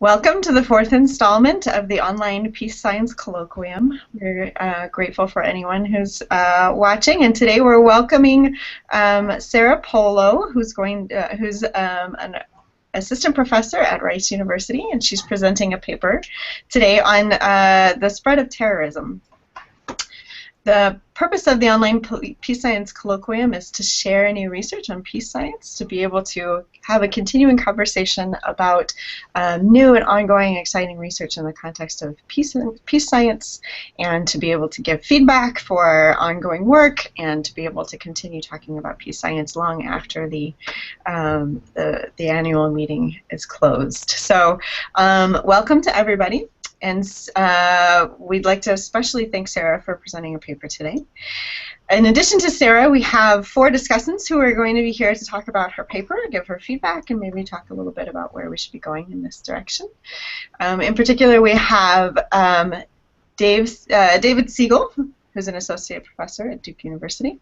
Welcome to the fourth installment of the online Peace Science Colloquium. We're grateful for anyone who's watching, and today we're welcoming Sara Polo, who's an assistant professor at Rice University, and she's presenting a paper today on the spread of terrorism. The purpose of the online Peace Science Colloquium is to share new research on peace science, to be able to have a continuing conversation about new and ongoing exciting research in the context of peace science, and to be able to give feedback for ongoing work, and to be able to continue talking about peace science long after the annual meeting is closed. So welcome to everybody. And we'd like to especially thank Sara for presenting a paper today. In addition to Sara, we have 4 discussants who are going to be here to talk about her paper, give her feedback, and maybe talk a little bit about where we should be going in this direction. In particular, we have David Siegel, who's an associate professor at Duke University.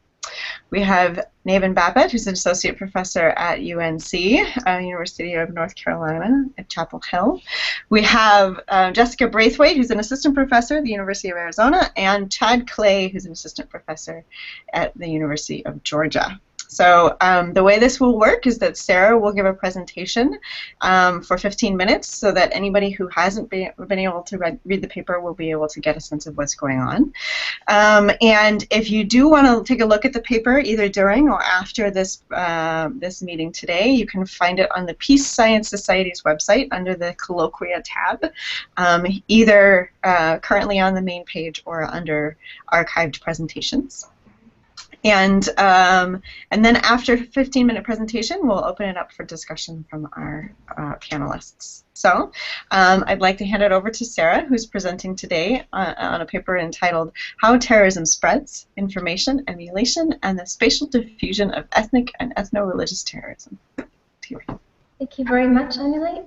We have Navin Bapat, who's an associate professor at UNC, University of North Carolina at Chapel Hill. We have Jessica Braithwaite, who's an assistant professor at the University of Arizona, and Chad Clay, who's an assistant professor at the University of Georgia. So the way this will work is that Sara will give a presentation for 15 minutes so that anybody who hasn't been able to read the paper will be able to get a sense of what's going on. And if you do want to take a look at the paper either during or after this, this meeting today, you can find it on the Peace Science Society's website under the Colloquia tab, either currently on the main page or under archived presentations. And then after a 15-minute presentation, we'll open it up for discussion from our panelists. So I'd like to hand it over to Sara, who's presenting today on a paper entitled How Terrorism Spreads, Information, Emulation, and the Spatial Diffusion of Ethnic and Ethno-Religious Terrorism. Thank you very much, Emily.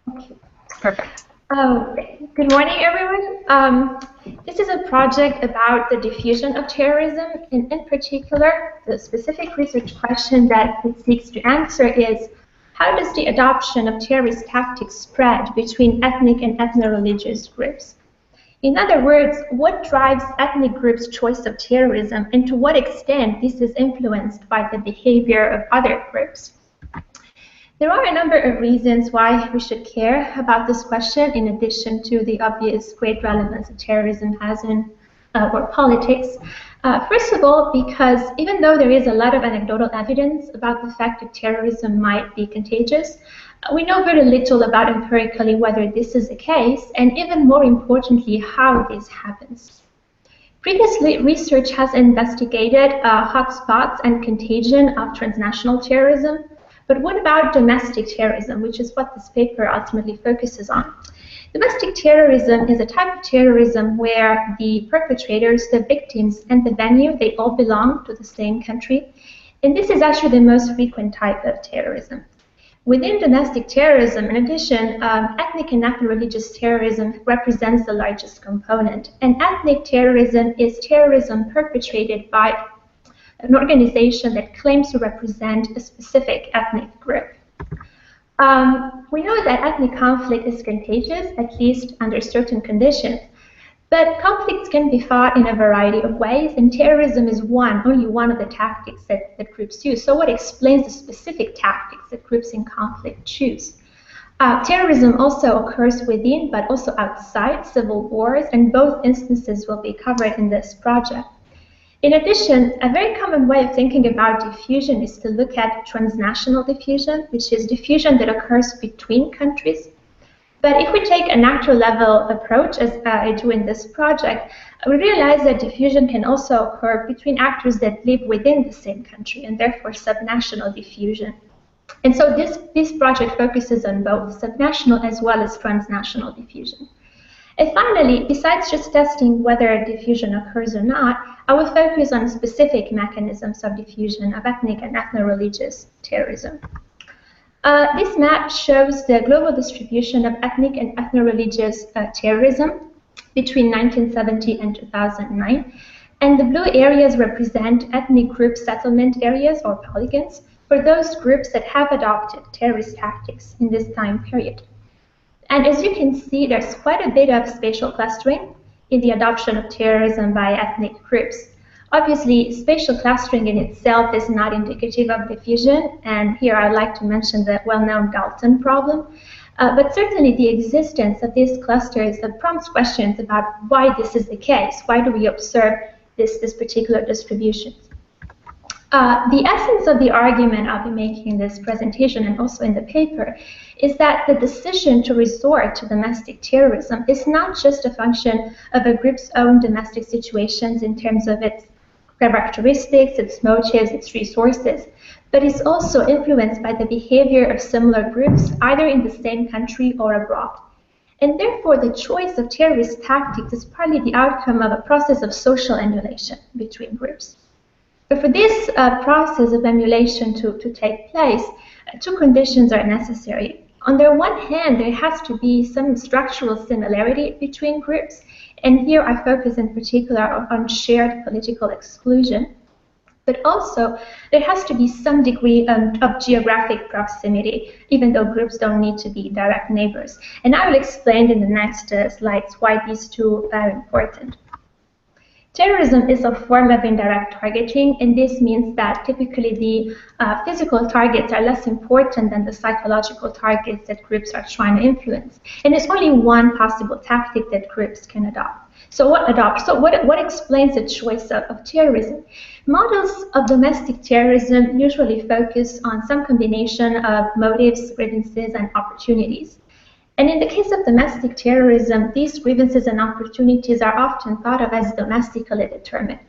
Okay. Perfect. Good morning, everyone. This is a project about the diffusion of terrorism, and in particular, the specific research question that it seeks to answer is, how does the adoption of terrorist tactics spread between ethnic and ethno-religious groups? In other words, what drives ethnic groups' choice of terrorism, and to what extent this is influenced by the behavior of other groups? There are a number of reasons why we should care about this question, in addition to the obvious great relevance that terrorism has in world politics. First of all, because even though there is a lot of anecdotal evidence about the fact that terrorism might be contagious, we know very little about empirically whether this is the case, and even more importantly, how this happens. Previously, research has investigated hotspots and contagion of transnational terrorism. But what about domestic terrorism, which is what this paper ultimately focuses on? Domestic terrorism is a type of terrorism where the perpetrators, the victims, and the venue, they all belong to the same country. And this is actually the most frequent type of terrorism. Within domestic terrorism, in addition, ethnic and ethno-religious terrorism represents the largest component. And ethnic terrorism is terrorism perpetrated by an organization that claims to represent a specific ethnic group. We know that ethnic conflict is contagious, at least under certain conditions, but conflicts can be fought in a variety of ways, and terrorism is only one of the tactics that groups use. So what explains the specific tactics that groups in conflict choose? Terrorism also occurs within, but also outside civil wars, and both instances will be covered in this project. In addition, a very common way of thinking about diffusion is to look at transnational diffusion, which is diffusion that occurs between countries. But if we take a natural level approach, as I do in this project, we realize that diffusion can also occur between actors that live within the same country, and therefore subnational diffusion. And so this project focuses on both subnational as well as transnational diffusion. And finally, besides just testing whether diffusion occurs or not, I will focus on specific mechanisms of diffusion of ethnic and ethno-religious terrorism. This map shows the global distribution of ethnic and ethno-religious terrorism between 1970 and 2009. And the blue areas represent ethnic group settlement areas or polygons for those groups that have adopted terrorist tactics in this time period. And as you can see, there's quite a bit of spatial clustering in the adoption of terrorism by ethnic groups. Obviously, spatial clustering in itself is not indicative of diffusion, and here I'd like to mention the well-known Dalton problem. But certainly the existence of these clusters prompts questions about why this is the case. Why do we observe this particular distribution? The essence of the argument I'll be making in this presentation and also in the paper is that the decision to resort to domestic terrorism is not just a function of a group's own domestic situations in terms of its characteristics, its motives, its resources, but is also influenced by the behavior of similar groups either in the same country or abroad. And therefore, the choice of terrorist tactics is partly the outcome of a process of social emulation between groups. But for this process of emulation to take place, two conditions are necessary. On the one hand, there has to be some structural similarity between groups, and here I focus in particular on shared political exclusion. But also, there has to be some degree of geographic proximity, even though groups don't need to be direct neighbors. And I will explain in the next slides why these two are important. Terrorism is a form of indirect targeting, and this means that typically the physical targets are less important than the psychological targets that groups are trying to influence. And there's only one possible tactic that groups can adopt. So what explains the choice of terrorism? Models of domestic terrorism usually focus on some combination of motives, grievances, and opportunities. And in the case of domestic terrorism, these grievances and opportunities are often thought of as domestically determined.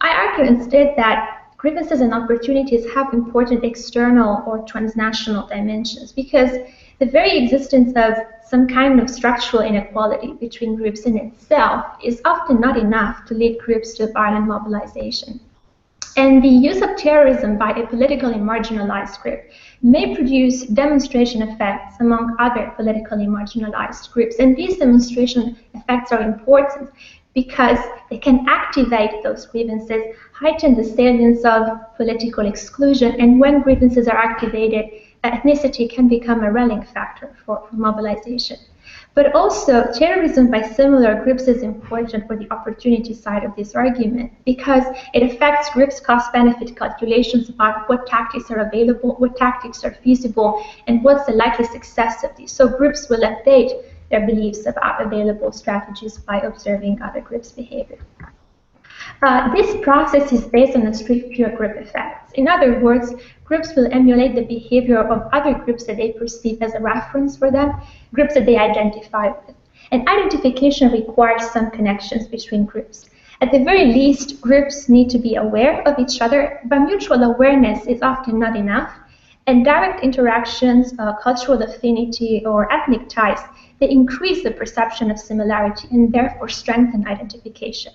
I argue instead that grievances and opportunities have important external or transnational dimensions because the very existence of some kind of structural inequality between groups in itself is often not enough to lead groups to violent mobilization. And the use of terrorism by a politically marginalized group may produce demonstration effects among other politically marginalized groups. And these demonstration effects are important because they can activate those grievances, heighten the salience of political exclusion, and when grievances are activated, ethnicity can become a rallying factor for mobilization. But also, terrorism by similar groups is important for the opportunity side of this argument because it affects groups' cost-benefit calculations about what tactics are available, what tactics are feasible, and what's the likely success of these. So groups will update their beliefs about available strategies by observing other groups' behavior. This process is based on the strict peer group effects. In other words, groups will emulate the behavior of other groups that they perceive as a reference for them, groups that they identify with. And identification requires some connections between groups. At the very least, groups need to be aware of each other, but mutual awareness is often not enough. And direct interactions, cultural affinity, or ethnic ties, they increase the perception of similarity and therefore strengthen identification.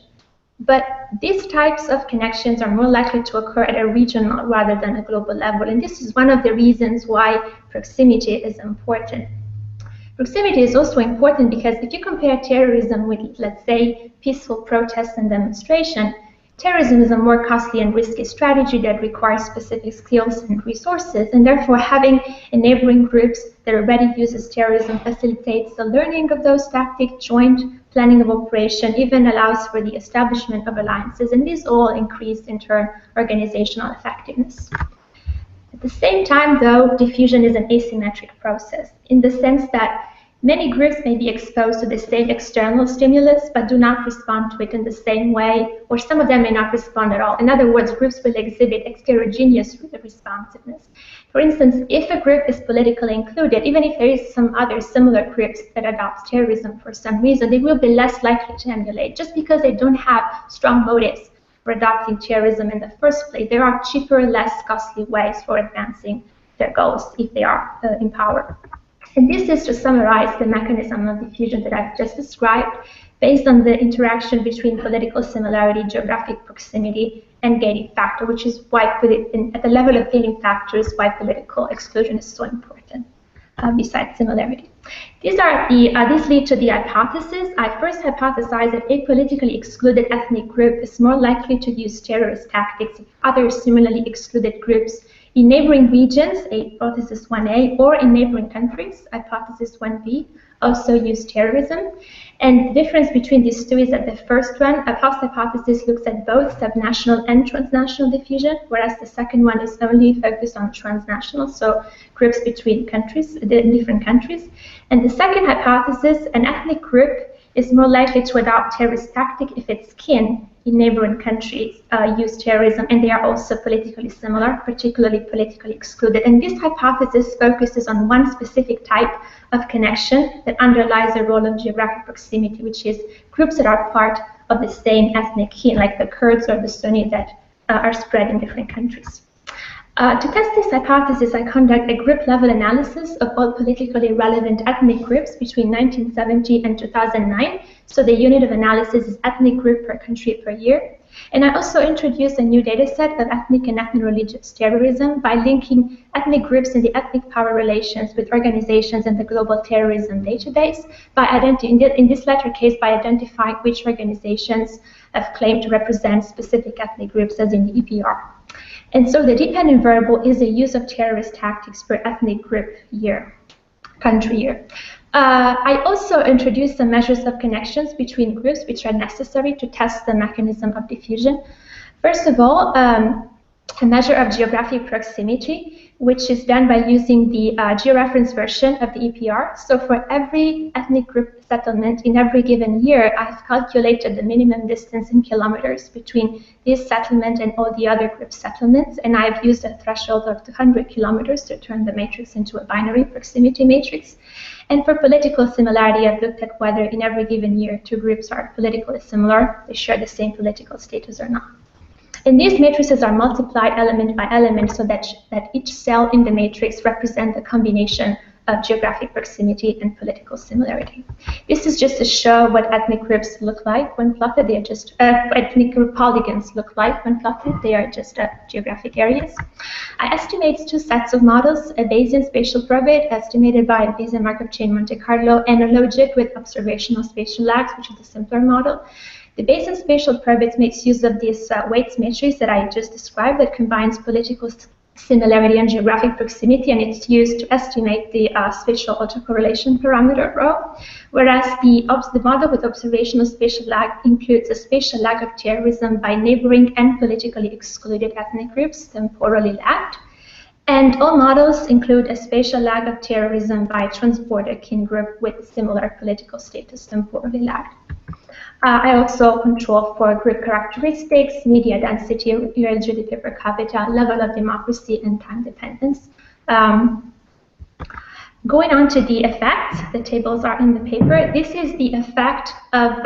But these types of connections are more likely to occur at a regional rather than a global level. And this is one of the reasons why proximity is important. Proximity is also important because if you compare terrorism with, let's say, peaceful protests and demonstration, terrorism is a more costly and risky strategy that requires specific skills and resources, and therefore having enabling groups that already uses terrorism facilitates the learning of those tactics, joint planning of operation, even allows for the establishment of alliances, and these all increase, in turn, organizational effectiveness. At the same time, though, diffusion is an asymmetric process in the sense that many groups may be exposed to the same external stimulus but do not respond to it in the same way, or some of them may not respond at all. In other words, groups will exhibit heterogeneous responsiveness. For instance, if a group is politically included, even if there is some other similar groups that adopt terrorism for some reason, they will be less likely to emulate just because they don't have strong motives for adopting terrorism in the first place. There are cheaper, less costly ways for advancing their goals if they are in power. And this is to summarize the mechanism of diffusion that I've just described, based on the interaction between political similarity, geographic proximity, and gating factor, which is why at the level of gating factors, why political exclusion is so important. besides similarity. These lead to the hypothesis. I first hypothesized that a politically excluded ethnic group is more likely to use terrorist tactics if other similarly excluded groups in neighboring regions, hypothesis 1A, or in neighboring countries, hypothesis 1B, also use terrorism. And the difference between these two is that the first one, a pulse hypothesis, looks at both subnational and transnational diffusion, whereas the second one is only focused on transnational, so groups between countries, different countries. And the second hypothesis, an ethnic group is more likely to adopt terrorist tactic if its kin in neighboring countries use terrorism, and they are also politically similar, particularly politically excluded. And this hypothesis focuses on one specific type of connection that underlies the role of geographic proximity, which is groups that are part of the same ethnic kin, like the Kurds or the Sunni that are spread in different countries. To test this hypothesis, I conduct a group-level analysis of all politically relevant ethnic groups between 1970 and 2009. So the unit of analysis is ethnic group per country per year. And I also introduced a new data set of ethnic and ethno-religious terrorism by linking ethnic groups in the ethnic power relations with organizations in the global terrorism database, in this latter case, by identifying which organizations have claimed to represent specific ethnic groups, as in the EPR. And so the dependent variable is the use of terrorist tactics per ethnic group year, country year. I also introduced some measures of connections between groups which are necessary to test the mechanism of diffusion. First of all, a measure of geographic proximity, which is done by using the georeference version of the EPR. So for every ethnic group settlement in every given year, I've calculated the minimum distance in kilometers between this settlement and all the other group settlements, and I've used a threshold of 200 kilometers to turn the matrix into a binary proximity matrix. And for political similarity, I've looked at whether in every given year two groups are politically similar, they share the same political status or not. And these matrices are multiplied element by element so that each cell in the matrix represents a combination of geographic proximity and political similarity. This is just to show what ethnic groups look like when plotted. They are just ethnic group polygons look like when plotted. They are just geographic areas. I estimate two sets of models: a Bayesian spatial probit estimated by a Bayesian Markov chain Monte Carlo, and a logic with observational spatial lags, which is a simpler model. The Bayesian spatial probit makes use of this weights matrix that I just described that combines political similarity and geographic proximity, and it's used to estimate the spatial autocorrelation parameter rho, whereas the model with observational spatial lag includes a spatial lag of terrorism by neighboring and politically excluded ethnic groups, temporally lagged. And all models include a spatial lag of terrorism by transporter kin group with similar political status, temporally lagged. I also control for group characteristics, media density, real GDP per capita, level of democracy, and time dependence. Going on to the effects, the tables are in the paper. This is the effect of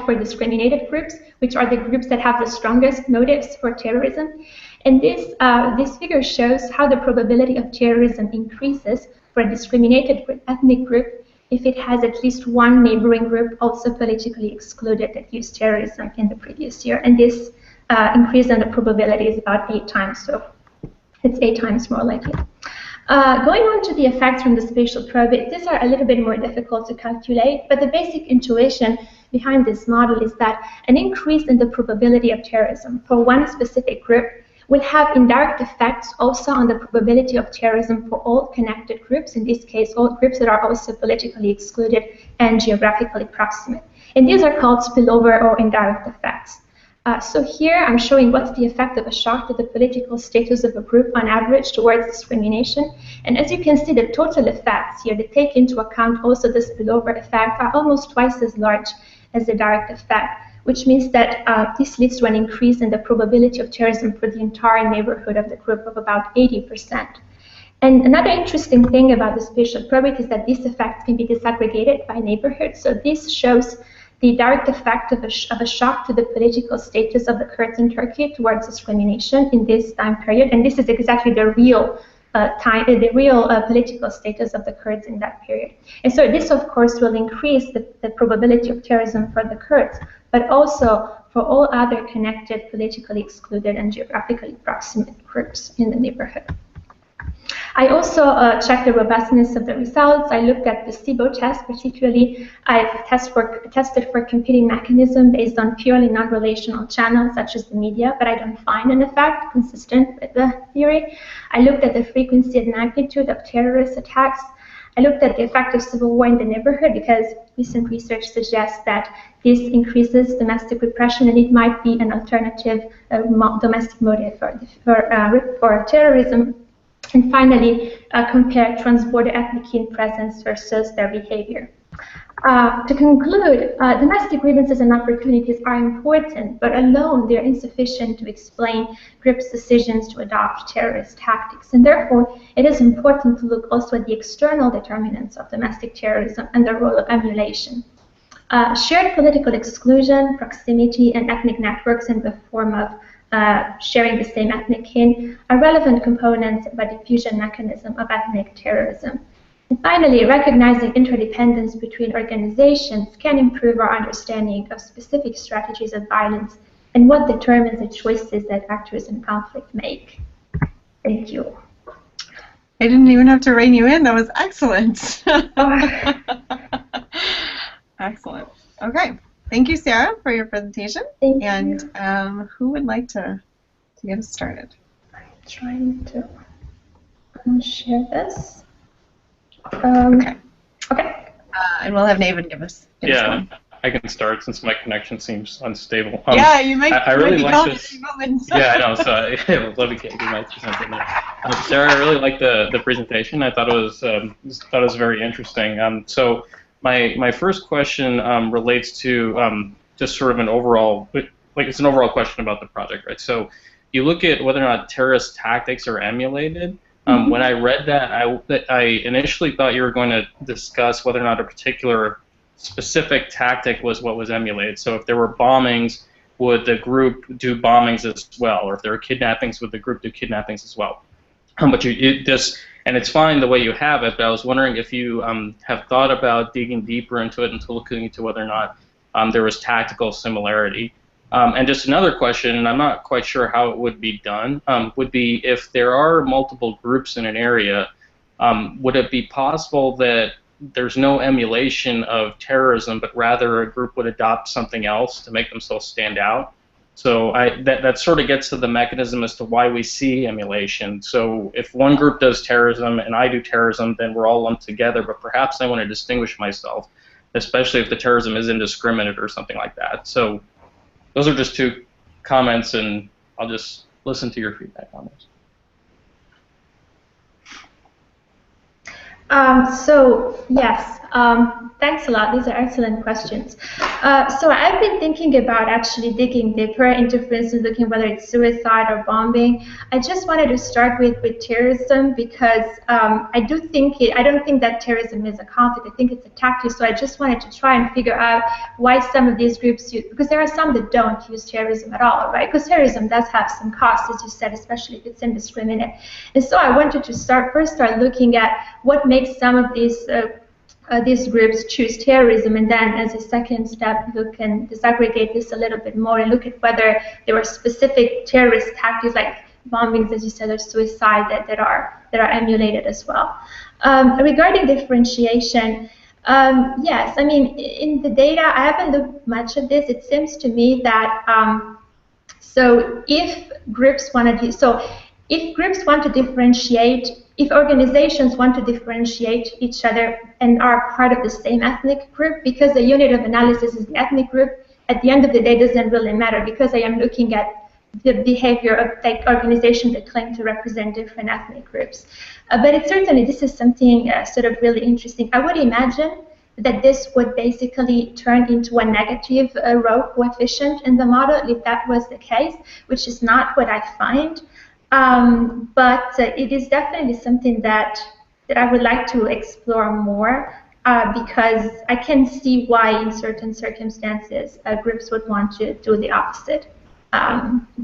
for discriminated groups, which are the groups that have the strongest motives for terrorism. And this figure shows how the probability of terrorism increases for a discriminated ethnic group if it has at least one neighboring group also politically excluded that used terrorism in the previous year. And this increase in the probability is about 8 times, so it's 8 times more likely. Going on to the effects from the spatial probit, these are a little bit more difficult to calculate, but the basic intuition behind this model is that an increase in the probability of terrorism for one specific group will have indirect effects also on the probability of terrorism for all connected groups, in this case, all groups that are also politically excluded and geographically proximate. And these are called spillover or indirect effects. So here I'm showing what's the effect of a shock to the political status of a group on average towards discrimination. And as you can see, the total effects here that take into account also the spillover effect are almost twice as large as the direct effect, which means that this leads to an increase in the probability of terrorism for the entire neighborhood of the group of about 80%. And another interesting thing about the spatial probit is that these effects can be disaggregated by neighborhood. So this shows the direct effect of a shock to the political status of the Kurds in Turkey towards discrimination in this time period. And this is exactly the real political status of the Kurds in that period. And so this, of course, will increase the probability of terrorism for the Kurds, but also for all other connected, politically excluded, and geographically proximate groups in the neighborhood. I also checked the robustness of the results. I looked at the SIBO test, particularly. I've tested for competing mechanism based on purely non-relational channels, such as the media, but I don't find an effect consistent with the theory. I looked at the frequency and magnitude of terrorist attacks. I looked at the effect of civil war in the neighborhood because recent research suggests that this increases domestic repression and it might be an alternative domestic motive for terrorism. And finally, compare transborder ethnic kin presence versus their behavior. To conclude, domestic grievances and opportunities are important, but alone they are insufficient to explain groups' decisions to adopt terrorist tactics. And therefore, it is important to look also at the external determinants of domestic terrorism and the role of emulation. Shared political exclusion, proximity, and ethnic networks in the form of sharing the same ethnic kin are relevant components of a diffusion mechanism of ethnic terrorism. And finally, recognizing interdependence between organizations can improve our understanding of specific strategies of violence and what determines the choices that actors in conflict make. Thank you. I didn't even have to rein you in. That was excellent. Excellent. Okay. Thank you, Sarah, for your presentation. Thank and you. Who would like to get us started? I'm trying to share this. Okay. Okay. And we'll have Navin give us. Yeah, I can start since my connection seems unstable. Yeah, you might. I really like this. Yeah, I know. So let me get my present there. Sarah, I really liked the presentation. I thought it was very interesting. So my first question relates to just sort of an overall, it's an overall question about the project, right? So you look at whether or not terrorist tactics are emulated. When I read that, I initially thought you were going to discuss whether or not a particular specific tactic was what was emulated. So if there were bombings, would the group do bombings as well? Or if there were kidnappings, would the group do kidnappings as well? But and it's fine the way you have it, but I was wondering if you have thought about digging deeper into it and looking into whether or not there was tactical similarity. And just another question, and I'm not quite sure how it would be done, would be if there are multiple groups in an area, would it be possible that there's no emulation of terrorism, but rather a group would adopt something else to make themselves stand out? So that sort of gets to the mechanism as to why we see emulation. So if one group does terrorism and I do terrorism, then we're all lumped together, but perhaps I want to distinguish myself, especially if the terrorism is indiscriminate or something like that. So those are just two comments, and I'll just listen to your feedback on those. So yes, thanks a lot. These are excellent questions. So I've been thinking about actually digging deeper into, for instance, looking whether it's suicide or bombing. I just wanted to start with terrorism because I don't think that terrorism is a conflict. I think it's a tactic. So I just wanted to try and figure out why some of these groups use, because there are some that don't use terrorism at all, right? Because terrorism does have some costs, as you said, especially if it's indiscriminate. And so I wanted to first start looking at what makes some of these groups choose terrorism, and then as a second step look and disaggregate this a little bit more and look at whether there are specific terrorist tactics like bombings, as you said, or suicide that are emulated as well. Regarding differentiation, yes, I mean, in the data, I haven't looked much at this. It seems to me that so if groups want to differentiate, if organizations want to differentiate each other and are part of the same ethnic group, because the unit of analysis is the ethnic group, at the end of the day, it doesn't really matter because I am looking at the behavior of like organizations that claim to represent different ethnic groups. But this is something sort of really interesting. I would imagine that this would basically turn into a negative row coefficient in the model if that was the case, which is not what I find. But it is definitely something that I would like to explore more because I can see why in certain circumstances groups would want to do the opposite.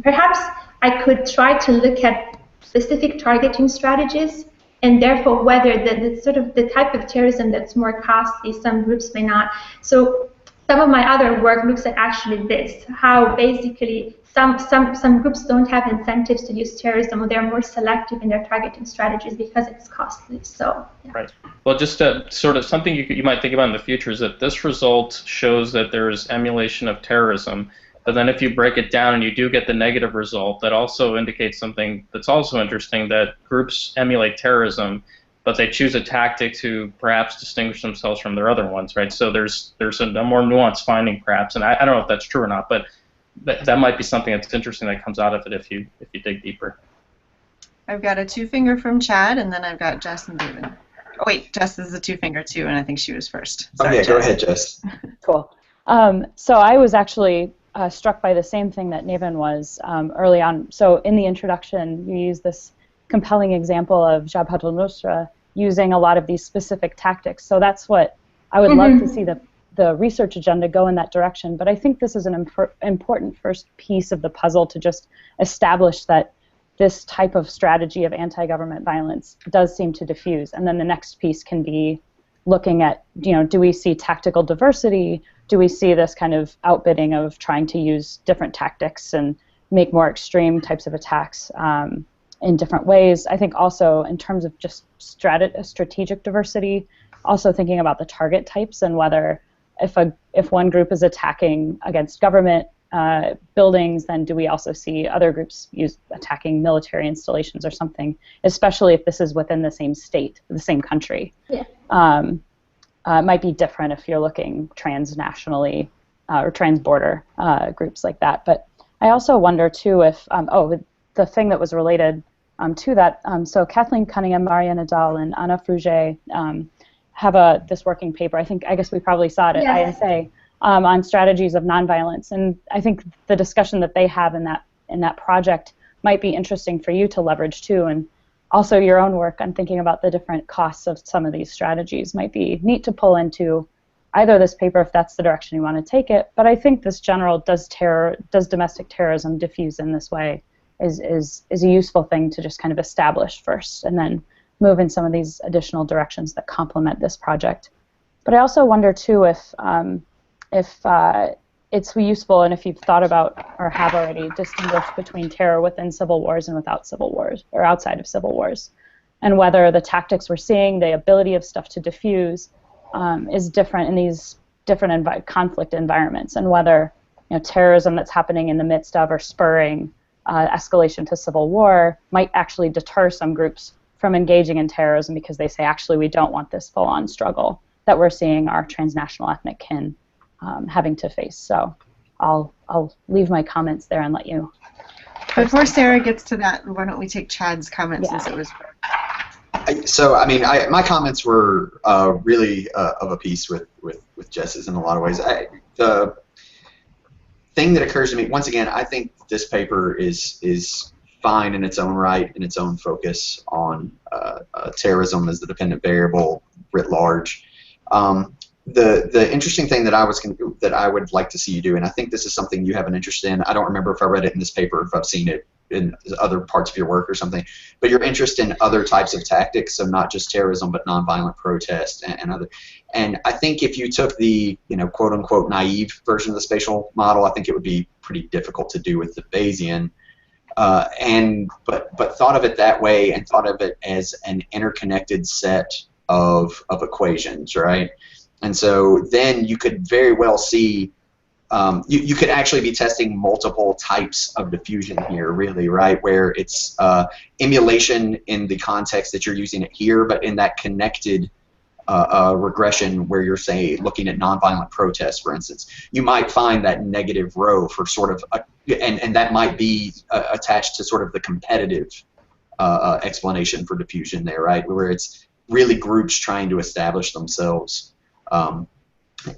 Perhaps I could try to look at specific targeting strategies and therefore whether the type of terrorism that's more costly, some groups may not. So some of my other work looks at actually this, how basically some groups don't have incentives to use terrorism, or they're more selective in their targeting strategies because it's costly. So yeah. Right. Well, just sort of something you might think about in the future is that this result shows that there's emulation of terrorism. But then if you break it down and you do get the negative result, that also indicates something that's also interesting, that groups emulate terrorism, but they choose a tactic to perhaps distinguish themselves from their other ones, right? So there's a more nuanced finding perhaps, and I don't know if that's true or not, but that might be something that's interesting that comes out of it if you dig deeper. I've got a 2-finger from Chad, and then I've got Jess and David. Oh wait, Jess is a 2-finger too, and I think she was first. Sorry, okay, go ahead, Jess. Cool. So I was actually struck by the same thing that Navin was early on. So in the introduction, you use this compelling example of Jabhat al-Nusra using a lot of these specific tactics. So that's what I would love to see the research agenda go in that direction. But I think this is an important first piece of the puzzle to just establish that this type of strategy of anti-government violence does seem to diffuse. And then the next piece can be looking at, do we see tactical diversity? Do we see this kind of outbidding of trying to use different tactics and make more extreme types of attacks in different ways? I think also in terms of just strategic diversity, also thinking about the target types and whether if one group is attacking against government buildings, then do we also see other groups attacking military installations or something, especially if this is within the same state, the same country. Yeah. It might be different if you're looking transnationally or trans-border groups like that. But I also wonder, too, if, the thing that was related to that, so Kathleen Cunningham, Marianne Nadal, and Anna Fruget have this working paper. I guess we probably saw it at ISA on strategies of nonviolence. And I think the discussion that they have in that project might be interesting for you to leverage, too. And also your own work on thinking about the different costs of some of these strategies might be neat to pull into either this paper if that's the direction you want to take it. But I think this general does domestic terrorism diffuse in this way is a useful thing to just kind of establish first and then move in some of these additional directions that complement this project. But I also wonder too if it's useful, and if you've thought about or have already distinguished between terror within civil wars and without civil wars, or outside of civil wars, and whether the tactics we're seeing, the ability of stuff to diffuse, is different in these different conflict environments, and whether terrorism that's happening in the midst of or spurring escalation to civil war might actually deter some groups from engaging in terrorism because they say, actually, we don't want this full-on struggle that we're seeing our transnational ethnic kin having to face. So I'll leave my comments there and let you. Before Sara gets to that, why don't we take Chad's comments since it was. So I mean, my comments were really of a piece with Jess's in a lot of ways. The thing that occurs to me, once again, I think this paper is fine in its own right, in its own focus on terrorism as the dependent variable writ large. The interesting thing that I would like to see you do, and I think this is something you have an interest in. I don't remember if I read it in this paper, if I've seen it in other parts of your work or something, but your interest in other types of tactics, so not just terrorism, but nonviolent protest and other. And I think if you took the quote unquote naive version of the spatial model, I think it would be pretty difficult to do with the Bayesian. But thought of it that way and thought of it as an interconnected set of equations, right? And so then you could very well see, you could actually be testing multiple types of diffusion here, really, right? Where it's emulation in the context that you're using it here, but in that connected regression where you're, say, looking at nonviolent protests, for instance, you might find that negative row for sort of, and that might be attached to sort of the competitive explanation for diffusion there, right? Where it's really groups trying to establish themselves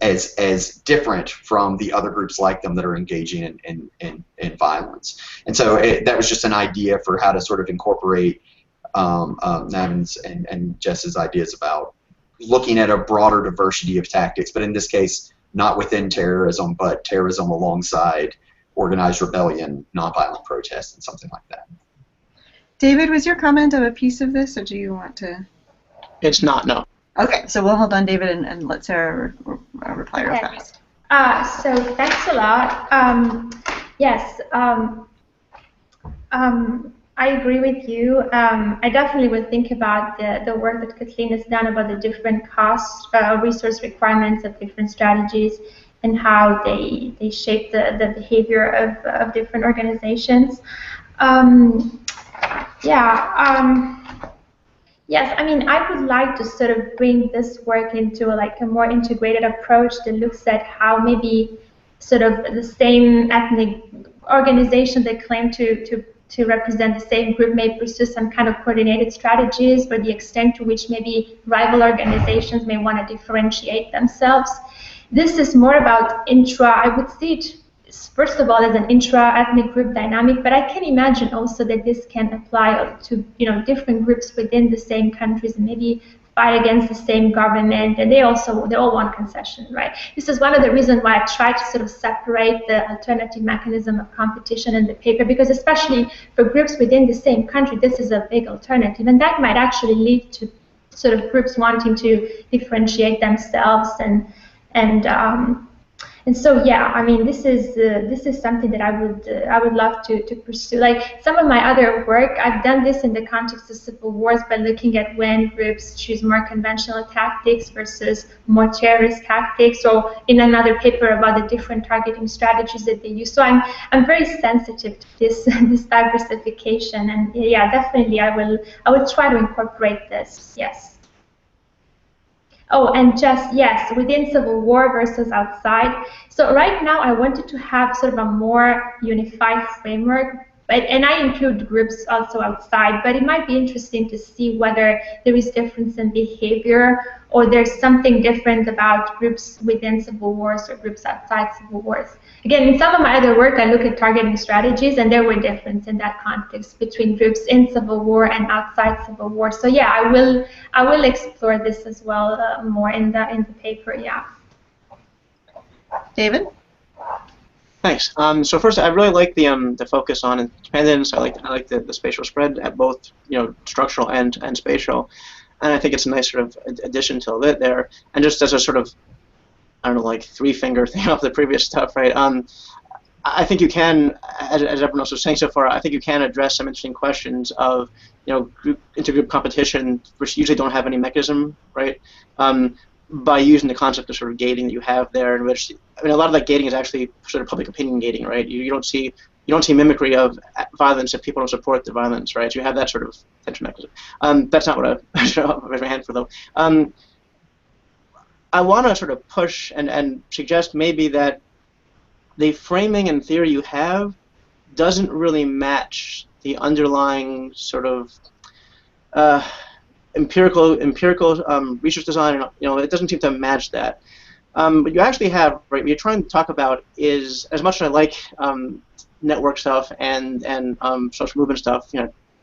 as different from the other groups like them that are engaging in violence. And so that was just an idea for how to sort of incorporate Navin's and Jess's ideas about looking at a broader diversity of tactics, but in this case, not within terrorism, but terrorism alongside organized rebellion, nonviolent protest, and something like that. David, was your comment of a piece of this, or do you want to? It's not, no. Okay, so we'll hold on, David, and let Sara reply real fast. So thanks a lot. Yes. I agree with you. I definitely will think about the work that Kathleen has done about the different cost, resource requirements of different strategies and how they shape the behavior of different organizations. Yeah. Yes, I mean, I would like to sort of bring this work into like a more integrated approach that looks at how maybe sort of the same ethnic organization that claim to represent the same group may pursue some kind of coordinated strategies, but the extent to which maybe rival organizations may want to differentiate themselves. This is more about I would see it first of all as an intra-ethnic group dynamic, but I can imagine also that this can apply to different groups within the same countries and maybe fight against the same government, and they all want concession, right? This is one of the reasons why I try to sort of separate the alternative mechanism of competition in the paper, because especially for groups within the same country, this is a big alternative, and that might actually lead to sort of groups wanting to differentiate themselves and so yeah, I mean, this is something that I would love to pursue. Like some of my other work, I've done this in the context of civil wars by looking at when groups choose more conventional tactics versus more terrorist tactics, or in another paper about the different targeting strategies that they use. So I'm very sensitive to this diversification, and yeah, definitely I will try to incorporate this. Yes. Oh, and just, yes, within civil war versus outside. So right now I wanted to have sort of a more unified framework, and I include groups also outside, but it might be interesting to see whether there is difference in behavior or there's something different about groups within civil wars or groups outside civil wars. Again, in some of my other work, I look at targeting strategies, and there were differences in that context between groups in civil war and outside civil war. So yeah, I will explore this as well more in the paper. Yeah. David? Thanks. So first, I really like the focus on independence. I like the spatial spread at both structural and spatial, and I think it's a nice sort of addition to it there. And just as a sort of, I don't know, like three-finger thing off the previous stuff, right? I think you can, as everyone else was saying so far, I think you can address some interesting questions of intergroup competition, which usually don't have any mechanism, right? By using the concept of sort of gating that you have there, in which a lot of that gating is actually sort of public opinion gating, right? You don't see mimicry of violence if people don't support the violence, right? So you have that sort of tension mechanism. That's not what I raise my hand for, though. I want to sort of push and suggest maybe that the framing and theory you have doesn't really match the underlying sort of empirical research design. It doesn't seem to match that. But you actually have, right, what you're trying to talk about is, as much as I like network stuff and social movement stuff,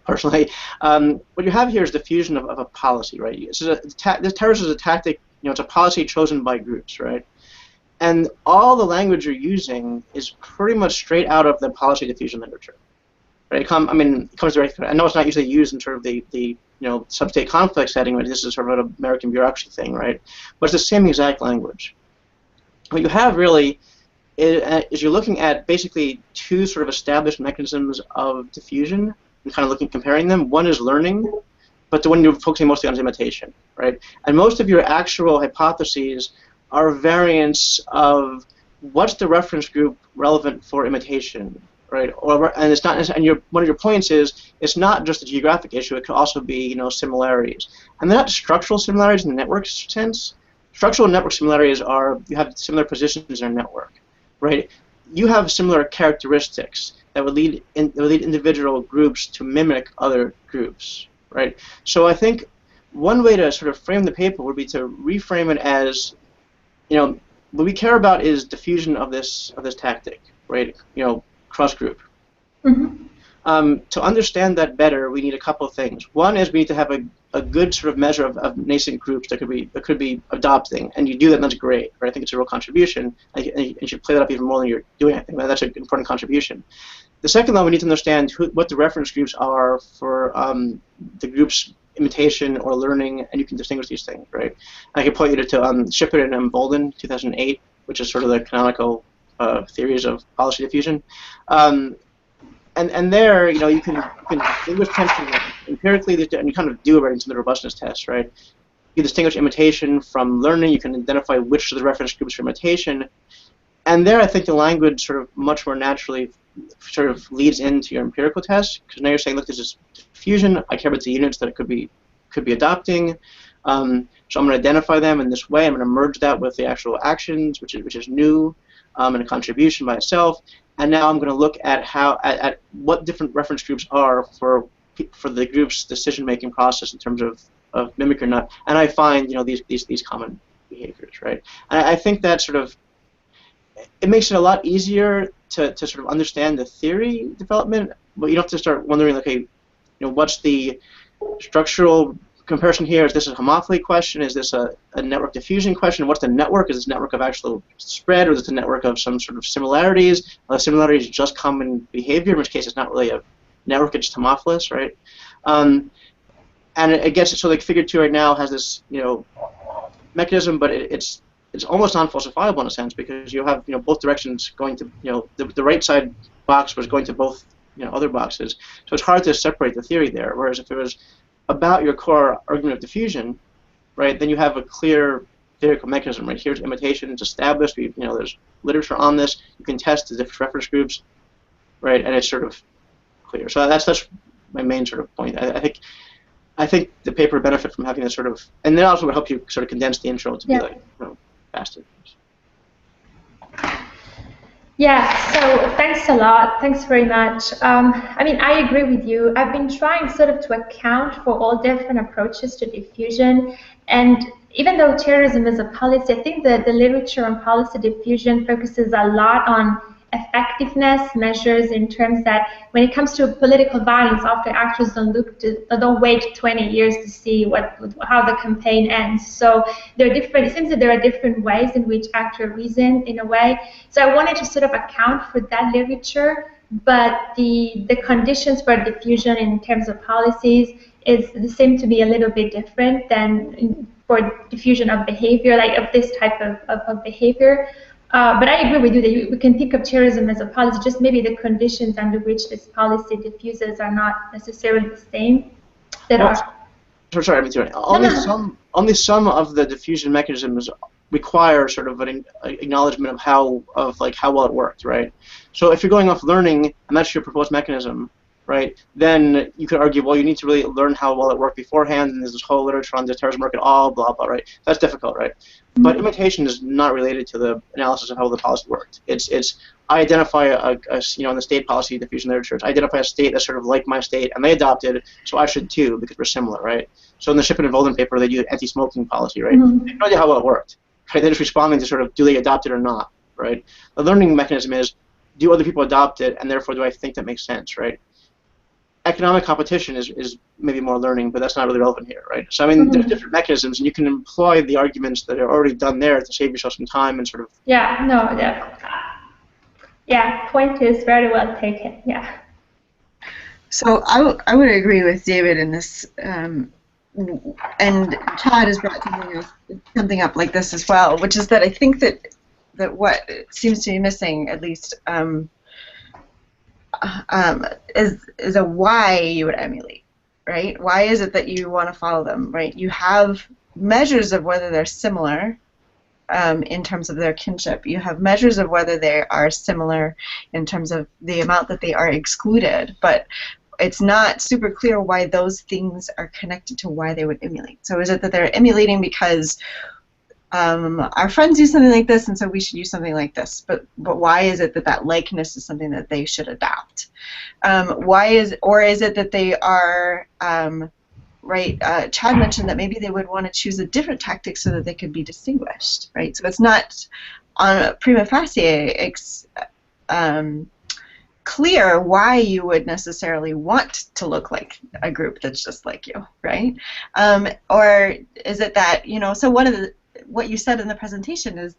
personally, what you have here is diffusion of a policy, right? This terrorism is a tactic, it's a policy chosen by groups, right? And all the language you're using is pretty much straight out of the policy diffusion literature, right? It comes directly. I know it's not usually used in sort of the sub-state conflict setting, right? This is sort of an American bureaucracy thing, right? But it's the same exact language. What you have really is you're looking at basically two sort of established mechanisms of diffusion and kind of comparing them. One is learning, but the one you're focusing mostly on is imitation, right? And most of your actual hypotheses are variants of what's the reference group relevant for imitation, right? And it's not. And one of your points is it's not just a geographic issue. It could also be similarities, and they're not structural similarities in the network sense. Structural network similarities are you have similar positions in a network, right? You have similar characteristics that would lead individual groups to mimic other groups, right? So I think one way to sort of frame the paper would be to reframe it as, what we care about is diffusion of this tactic, right? Cross-group. Mm-hmm. To understand that better, we need a couple of things. One is we need to have a good sort of measure of nascent groups that could be adopting, and you do that, and that's great. Right? I think it's a real contribution, and you should play that up even more than you're doing. I think that's an important contribution. The second, though, we need to understand what the reference groups are for the group's imitation or learning, and you can distinguish these things, right? I can point you to Shipper and Bolden, 2008, which is sort of the canonical theories of policy diffusion. And there, you can distinguish tension empirically, and you kind of do it right into the robustness test, right? You distinguish imitation from learning. You can identify which of the reference groups for imitation. And there, I think the language sort of much more naturally sort of leads into your empirical test, because now you're saying, look, this is diffusion. I care about the units that it could be adopting. So I'm going to identify them in this way. I'm going to merge that with the actual actions, which is new, and a contribution by itself. And now I'm going to look at at what different reference groups are for the group's decision-making process in terms of mimic or not. And I find these common behaviors, right? And I think that sort of it makes it a lot easier to sort of understand the theory development, but you don't have to start wondering, okay, what's the structural comparison here? Is this a homophily question? Is this a network diffusion question? What's the network? Is this a network of actual spread, or is it a network of some sort of similarities? Are the similarities just common behavior, in which case it's not really a network, it's just homophilous, right? And I guess so. Like figure 2 right now has this mechanism, but it's almost non-falsifiable in a sense, because you have both directions going to the right side box was going to both other boxes, so it's hard to separate the theory there. Whereas if it was about your core argument of diffusion, right, then you have a clear theoretical mechanism, right? Here's imitation, it's established. There's literature on this. You can test the different reference groups, right, and it's sort of clear. So that's my main sort of point. I think the paper would benefit from having this sort of, and then also would help you sort of condense the intro to be like faster. Yeah, so thanks a lot. Thanks very much. I mean, I agree with you. I've been trying sort of to account for all different approaches to diffusion. And even though terrorism is a policy, I think that the literature on policy diffusion focuses a lot on effectiveness measures, in terms that when it comes to political violence, often actors don't wait 20 years to see how the campaign ends. So it seems that there are different ways in which actors reason in a way. So I wanted to sort of account for that literature, but the conditions for diffusion in terms of policies seem to be a little bit different than for diffusion of behavior, like of this type of behavior. But I agree with you that we can think of terrorism as a policy, just maybe the conditions under which this policy diffuses are not necessarily the same. Sorry, only some of the diffusion mechanisms require sort of an acknowledgement of how well it worked, right? So if you're going off learning, and that's your proposed mechanism, right, then you could argue, well, you need to really learn how well it worked beforehand, and there's this whole literature on does terrorism work at all, blah, blah, right? That's difficult, right? But imitation is not related to the analysis of how the policy worked. I identify in the state policy diffusion literature, I identify a state that's sort of like my state, and they adopted, so I should too, because we're similar, right? So in the Shippen and Volden paper, they do anti-smoking policy, right? They have no idea how well it worked. Right? They're just responding to sort of, do they adopt it or not, right? The learning mechanism is, do other people adopt it, and therefore do I think that makes sense, right? Economic competition is maybe more learning, but that's not really relevant here, right? So I mean, there's different mechanisms, and you can employ the arguments that are already done there to save yourself some time and sort of. Point is very well taken. Yeah. So I would agree with David in this, and Chad has brought something up like this as well, which is that I think that what seems to be missing, at least. Is a why you would emulate, right? Why is it that you want to follow them, right? You have measures of whether they're similar in terms of their kinship. You have measures of whether they are similar in terms of the amount that they are excluded, but it's not super clear why those things are connected to why they would emulate. So is it that they're emulating because our friends do something like this, and so we should use something like this? But why is it that likeness is something that they should adopt? Or is it that they are right? Chad mentioned that maybe they would want to choose a different tactic so that they could be distinguished, right? So it's not on a prima facie clear why you would necessarily want to look like a group that's just like you, right? Or is it that so what you said in the presentation is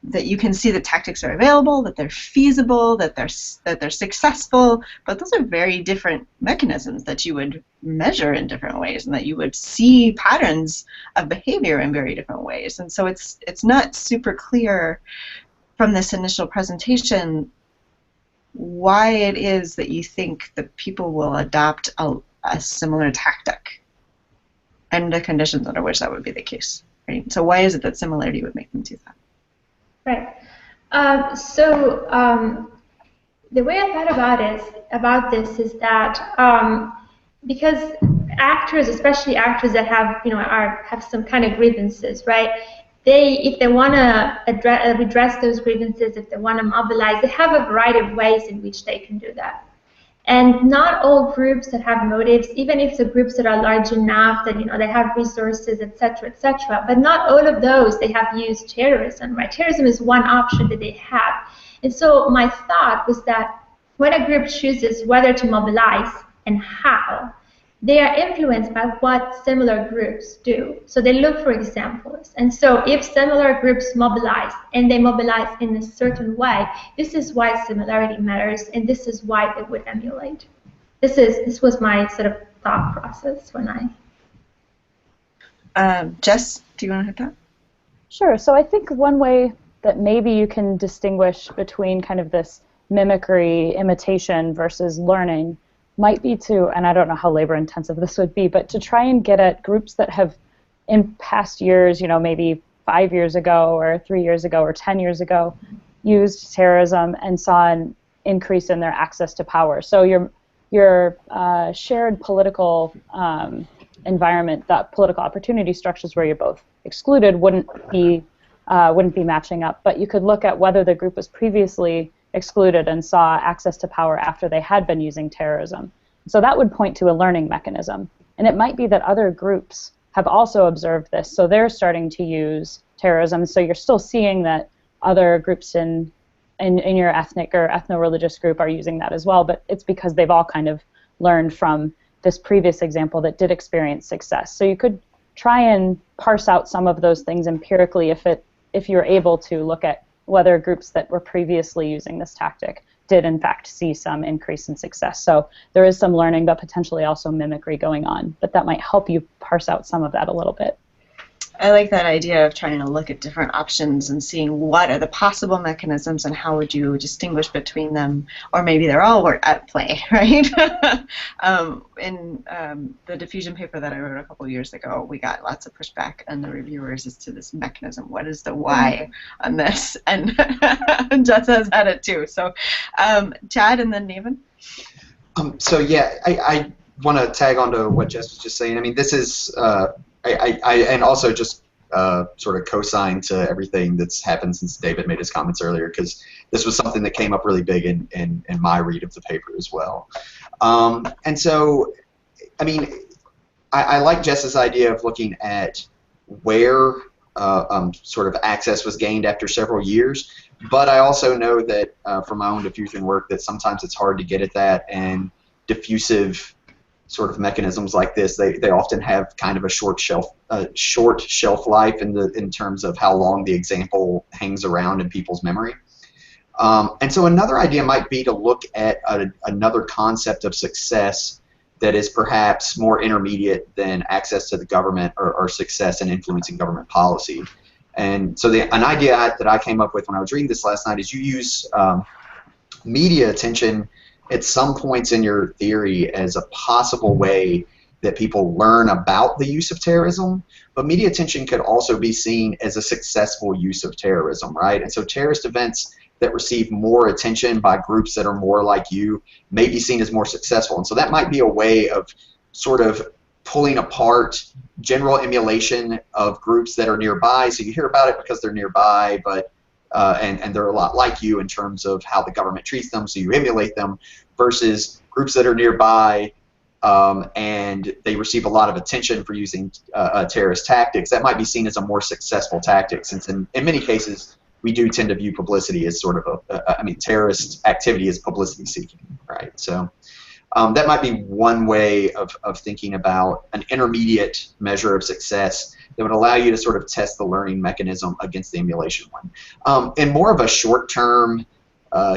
that you can see the tactics are available, that they're feasible, that they're successful, but those are very different mechanisms that you would measure in different ways, and that you would see patterns of behavior in very different ways. And so it's not super clear from this initial presentation why it is that you think that people will adopt a similar tactic and the conditions under which that would be the case. Right? So why is it that similarity would make them do that? Right. The way I thought about this is that because actors, especially actors that have some kind of grievances, right? If they want to redress those grievances, if they want to mobilize, they have a variety of ways in which they can do that. And not all groups that have motives, even if the groups that are large enough that they have resources, etc., but not all of those they have used terrorism. Right? Terrorism is one option that they have. And so my thought was that when a group chooses whether to mobilize and how, they are influenced by what similar groups do. So they look for examples. And so if similar groups mobilize, and they mobilize in a certain way, this is why similarity matters, and this is why they would emulate. This was my sort of thought process when Jess, do you want to hit that? Sure. So I think one way that maybe you can distinguish between kind of this mimicry, imitation versus learning might be to, and I don't know how labor intensive this would be, but to try and get at groups that have in past years, maybe 5 years ago or 3 years ago or 10 years ago, used terrorism and saw an increase in their access to power. So your shared political environment, that political opportunity structures where you're both excluded wouldn't be matching up. But you could look at whether the group was previously excluded and saw access to power after they had been using terrorism. So that would point to a learning mechanism. And it might be that other groups have also observed this, so they're starting to use terrorism. So you're still seeing that other groups in your ethnic or ethno-religious group are using that as well, but it's because they've all kind of learned from this previous example that did experience success. So you could try and parse out some of those things empirically if you're able to look at whether groups that were previously using this tactic did in fact see some increase in success. So there is some learning, but potentially also mimicry going on. But that might help you parse out some of that a little bit. I like that idea of trying to look at different options and seeing what are the possible mechanisms and how would you distinguish between them, or maybe they're all at play, right? In the diffusion paper that I wrote a couple years ago, we got lots of pushback on the reviewers as to this mechanism. What is the why on this? And Jess has had it too. So Chad and then Navin. So yeah, I want to tag on to what Jess was just saying. I mean, this is and also just sort of co-sign to everything that's happened since David made his comments earlier, because this was something that came up really big in my read of the paper as well. And so, I mean, I like Jess's idea of looking at where sort of access was gained after several years, but I also know that from my own diffusion work that sometimes it's hard to get at that, and diffusive sort of mechanisms like this, they often have kind of a short shelf life in terms of how long the example hangs around in people's memory. And so another idea might be to look at another concept of success that is perhaps more intermediate than access to the government or success in influencing government policy. And so an idea that I came up with when I was reading this last night is you use media attention at some points in your theory as a possible way that people learn about the use of terrorism, but media attention could also be seen as a successful use of terrorism, right? And so terrorist events that receive more attention by groups that are more like you may be seen as more successful. And so that might be a way of sort of pulling apart general emulation of groups that are nearby. So you hear about it because they're nearby, but and they're a lot like you in terms of how the government treats them, so you emulate them, versus groups that are nearby and they receive a lot of attention for using terrorist tactics. That might be seen as a more successful tactic, since in many cases we do tend to view publicity as sort of I mean, terrorist activity as publicity seeking, right? So that might be one way of thinking about an intermediate measure of success that would allow you to sort of test the learning mechanism against the emulation one. In more of a short-term,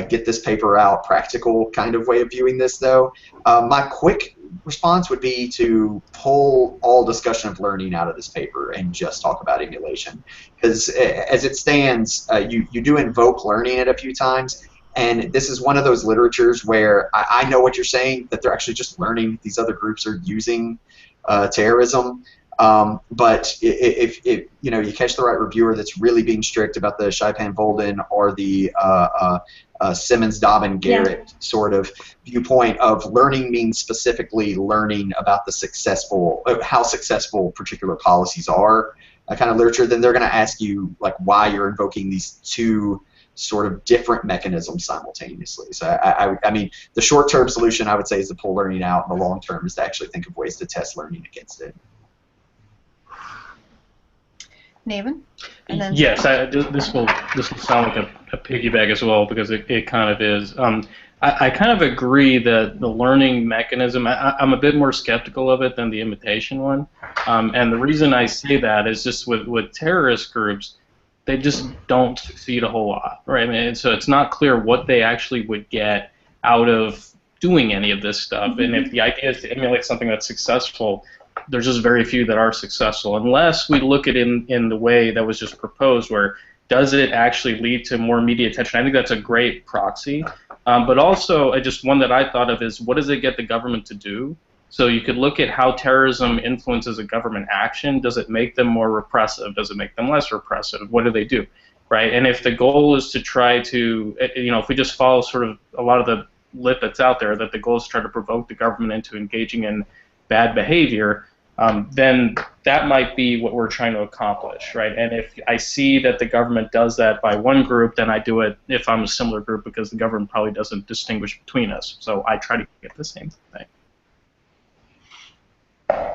get this paper out, practical kind of way of viewing this, though, my quick response would be to pull all discussion of learning out of this paper and just talk about emulation. Because as it stands, you do invoke learning it a few times, and this is one of those literatures where I know what you're saying, that they're actually just learning these other groups are using terrorism. But if you know, you catch the right reviewer that's really being strict about the Shaipan-Volden or the Simmons-Dobbin-Garrett sort of viewpoint of learning means specifically learning about the how successful particular policies are, kind of literature, then they're going to ask you like why you're invoking these two sort of different mechanisms simultaneously. So I mean, the short-term solution I would say is to pull learning out, and the long-term is to actually think of ways to test learning against it. Navin? And then yes, this will sound like a piggyback as well, because it kind of is. I kind of agree that the learning mechanism, I'm a bit more skeptical of it than the imitation one. And the reason I say that is just with terrorist groups, they just don't succeed a whole lot, right? I mean, so it's not clear what they actually would get out of doing any of this stuff. And if the idea is to emulate something that's successful, there's just very few that are successful, unless we look at it in the way that was just proposed, where does it actually lead to more media attention? I think that's a great proxy. But also, just one that I thought of is, what does it get the government to do? So you could look at how terrorism influences a government action. Does it make them more repressive? Does it make them less repressive? What do they do, right? And if the goal is to try to, you know, if we just follow sort of a lot of the lit that's out there, that the goal is to try to provoke the government into engaging in bad behavior, then that might be what we're trying to accomplish, right? And if I see that the government does that by one group, then I do it if I'm a similar group, because the government probably doesn't distinguish between us. So I try to get the same thing.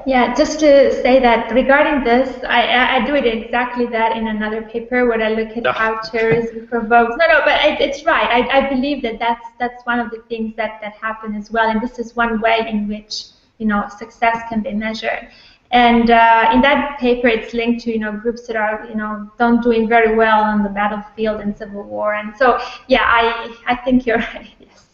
Yeah, just to say that regarding this, I do it exactly that in another paper where I look at how terrorism provokes. No, but it's right. I believe that that's one of the things that happen as well, and this is one way in which, you know, success can be measured. And in that paper, it's linked to, you know, groups that are, you know, don't doing very well on the battlefield in civil war. And so, yeah, I think you're right. Yes.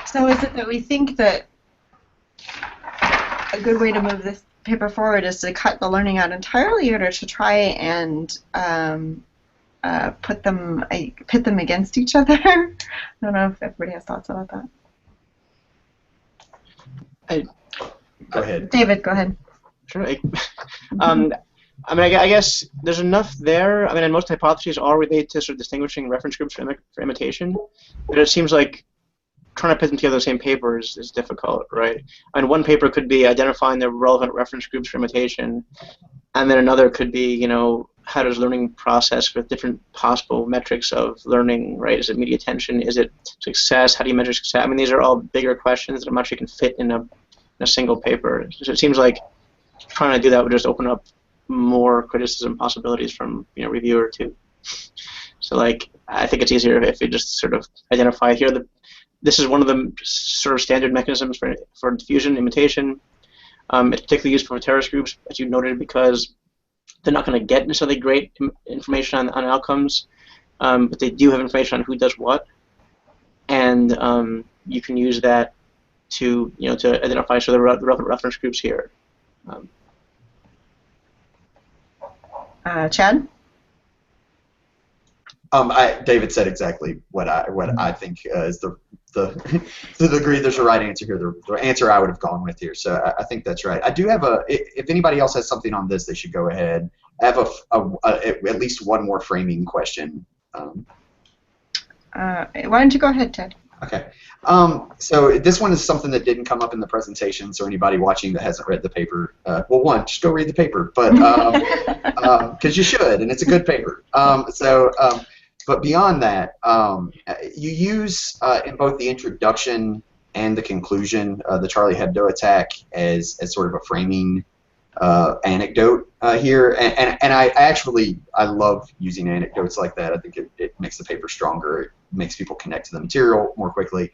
So is it that we think that a good way to move this paper forward is to cut the learning out entirely, or to try and pit them against each other? I don't know if everybody has thoughts about that. Go ahead. David, go ahead. Sure. I mean, I guess there's enough there. I mean, and most hypotheses are related to sort of distinguishing reference groups for imitation, but it seems like trying to put them together in the same paper is difficult, right? I mean, one paper could be identifying the relevant reference groups for imitation, and then another could be, you know, how does learning process with different possible metrics of learning, right? Is it media attention? Is it success? How do you measure success? I mean, these are all bigger questions that I'm not sure you can fit in a single paper. So it seems like trying to do that would just open up more criticism possibilities from, you know, reviewer too. So, like, I think it's easier if you just sort of identify here this is one of the sort of standard mechanisms for diffusion, imitation. It's particularly useful for terrorist groups, as you noted, because they're not going to get necessarily great information on outcomes, but they do have information on who does what, and you can use that to, you know, to identify sort of the relevant reference groups here. Chad? David said exactly what I think is the to the degree there's a right answer here, the answer I would have gone with here. So I think that's right. I do have if anybody else has something on this, they should go ahead. I have at least one more framing question. Why don't you go ahead, Ted? Okay. So this one is something that didn't come up in the presentation, so anybody watching that hasn't read the paper, well, one, just go read the paper, but because you should, and it's a good paper. But beyond that, you use in both the introduction and the conclusion the Charlie Hebdo attack as sort of a framing anecdote here, and I love using anecdotes like that. I think it makes the paper stronger. It makes people connect to the material more quickly.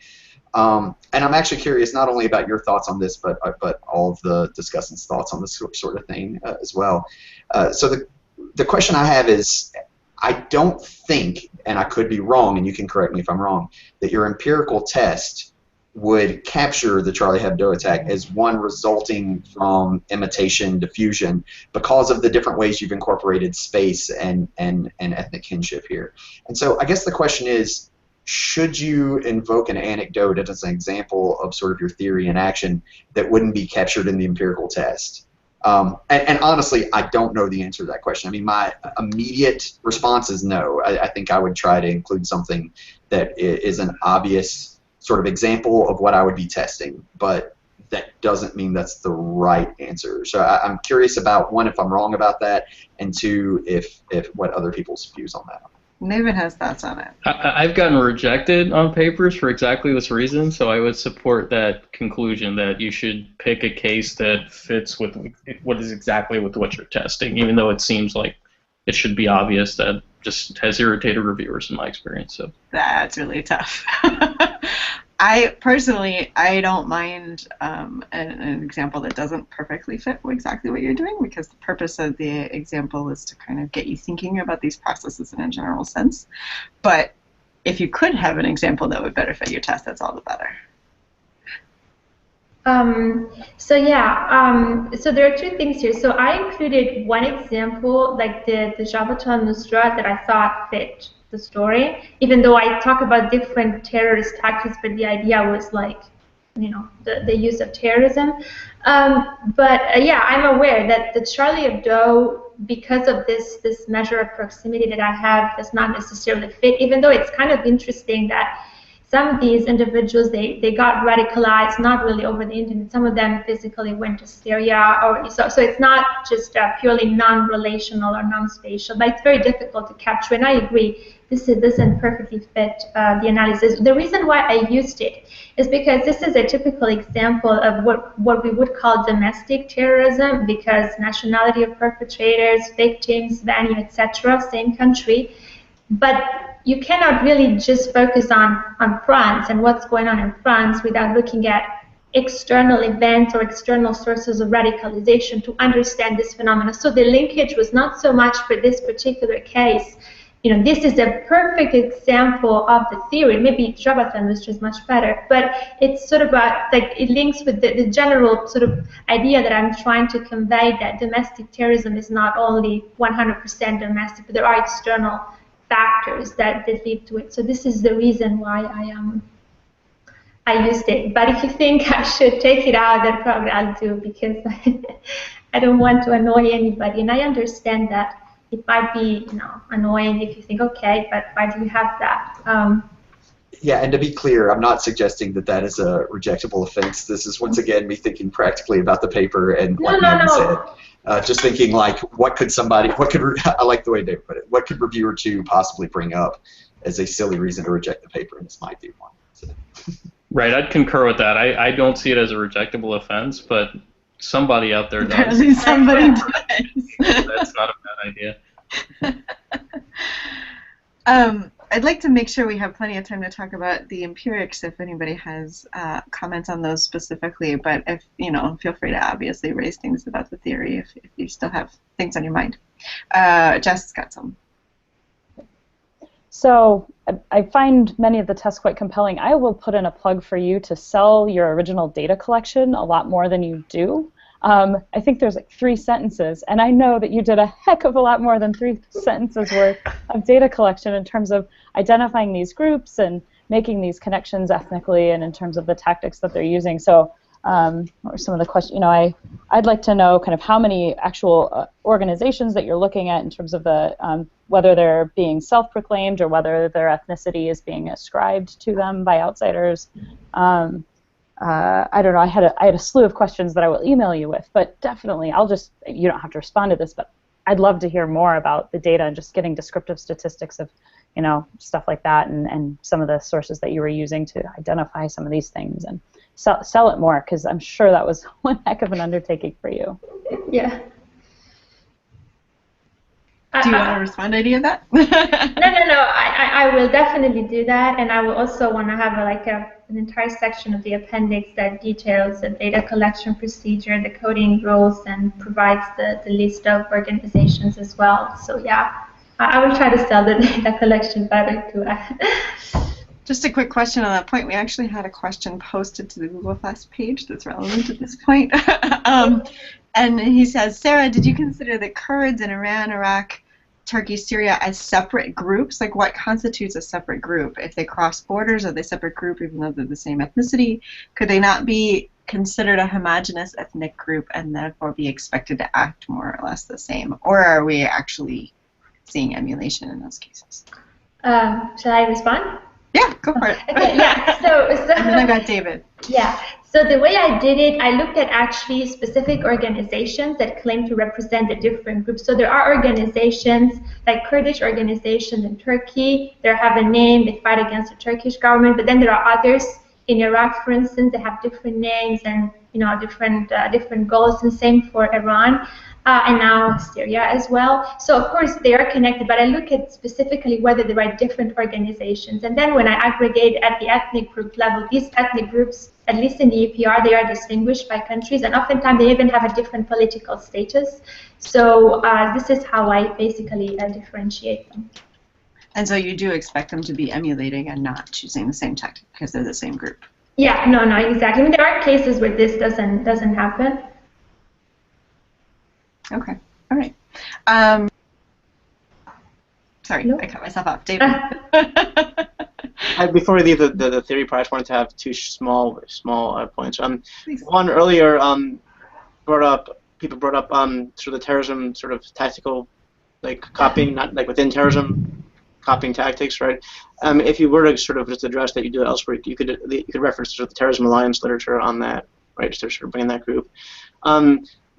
And I'm actually curious not only about your thoughts on this, but all of the discussants' thoughts on this sort of thing as well. So the question I have is, I don't think, and I could be wrong, and you can correct me if I'm wrong, that your empirical test would capture the Charlie Hebdo attack as one resulting from imitation diffusion because of the different ways you've incorporated space and ethnic kinship here. And so I guess the question is, should you invoke an anecdote as an example of sort of your theory in action that wouldn't be captured in the empirical test? And honestly, I don't know the answer to that question. I mean, my immediate response is no. I think I would try to include something that is an obvious sort of example of what I would be testing, but that doesn't mean that's the right answer. So I'm curious about, one, if I'm wrong about that, and two, if what other people's views on that are. Navin has thoughts on it. I've gotten rejected on papers for exactly this reason, so I would support that conclusion that you should pick a case that fits with what is exactly with what you're testing, even though it seems like it should be obvious. That just has irritated reviewers in my experience. So that's really tough. I don't mind an example that doesn't perfectly fit exactly what you're doing, because the purpose of the example is to kind of get you thinking about these processes in a general sense. But if you could have an example that would better fit your test, that's all the better. So there are two things here. So I included one example, like the Jabhat al-Nusra, that I thought fit the story, even though I talk about different terrorist tactics, but the idea was like, you know, the use of terrorism. Yeah, I'm aware that the Charlie Hebdo, because of this measure of proximity that I have, does not necessarily fit, even though it's kind of interesting that some of these individuals, they got radicalized, not really over the internet. Some of them physically went to Syria, or so it's not just purely non-relational or non-spatial, but it's very difficult to capture. And I agree, this doesn't perfectly fit the analysis. The reason why I used it is because this is a typical example of what we would call domestic terrorism, because nationality of perpetrators, victims, venue, etc., same country, but you cannot really just focus on France and what's going on in France without looking at external events or external sources of radicalization to understand this phenomenon. So the linkage was not so much for this particular case. You know, this is a perfect example of the theory. Maybe Jabhat al-Nusra is much better, but it's sort of like it links with the general sort of idea that I'm trying to convey, that domestic terrorism is not only 100% domestic, but there are external factors that lead to it. So this is the reason why I used it. But if you think I should take it out, then probably I'll do, because I don't want to annoy anybody. And I understand that it might be, you know, annoying if you think, okay, but why do you have that? Yeah, and to be clear, I'm not suggesting that that is a rejectable offense. This is, once again, me thinking practically about the paper, and like Navin said, just thinking like, I like the way David put it, what could reviewer 2 possibly bring up as a silly reason to reject the paper, and this might be one. So. Right, I'd concur with that. I don't see it as a rejectable offense, but somebody out there does. Apparently somebody does. That's not a bad idea. I'd like to make sure we have plenty of time to talk about the empirics if anybody has comments on those specifically, but if, you know, feel free to obviously raise things about the theory if you still have things on your mind. Jess got some. So I find many of the tests quite compelling. I will put in a plug for you to sell your original data collection a lot more than you do. I think there's like 3 sentences, and I know that you did a heck of a lot more than 3 sentences worth of data collection in terms of identifying these groups and making these connections ethnically, and in terms of the tactics that they're using. So what are some of the questions? You know, I'd like to know kind of how many actual organizations that you're looking at in terms of the whether they're being self-proclaimed or whether their ethnicity is being ascribed to them by outsiders. I don't know. I had a slew of questions that I will email you with, but definitely you don't have to respond to this, but I'd love to hear more about the data and just getting descriptive statistics of, you know, stuff like that, and some of the sources that you were using to identify some of these things, and sell it more, because I'm sure that was one heck of an undertaking for you. Yeah. Do you want to respond to any of that? No. I will definitely do that, and I will also want to have an entire section of the appendix that details the data collection procedure, the coding rules, and provides the list of organizations as well. So yeah. I will try to sell the data collection better too. Just a quick question on that point. We actually had a question posted to the Google Class page that's relevant at this point. And he says, Sara, did you consider the Kurds in Iran, Iraq, Turkey, Syria as separate groups? Like, what constitutes a separate group? If they cross borders, are they a separate group even though they're the same ethnicity? Could they not be considered a homogenous ethnic group and therefore be expected to act more or less the same? Or are we actually seeing emulation in those cases? Shall I respond? Yeah, go for it. Okay, yeah, so and then I got David. Yeah, so the way I did it, I looked at actually specific organizations that claim to represent the different groups. So there are organizations like Kurdish organizations in Turkey. They have a name, they fight against the Turkish government, but then there are others in Iraq, for instance, they have different names and different goals, and same for Iran. And now Syria as well. So of course they are connected, but I look at specifically whether there are different organizations. And then when I aggregate at the ethnic group level, these ethnic groups, at least in the EPR, they are distinguished by countries, and oftentimes they even have a different political status. So this is how I basically differentiate them. And so you do expect them to be emulating and not choosing the same tactic because they're the same group. Yeah, no, exactly. I mean, there are cases where this doesn't happen. Okay. All right. Sorry, I cut myself off. David. Before we leave the theory part, I just wanted to have two small points. One earlier people brought up sort of the terrorism sort of tactical, like copying, not like within terrorism, copying tactics, right? If you were to sort of just address that you do it elsewhere, you could reference sort of the Terrorism Alliance literature on that, right? Just to sort of bring in that group.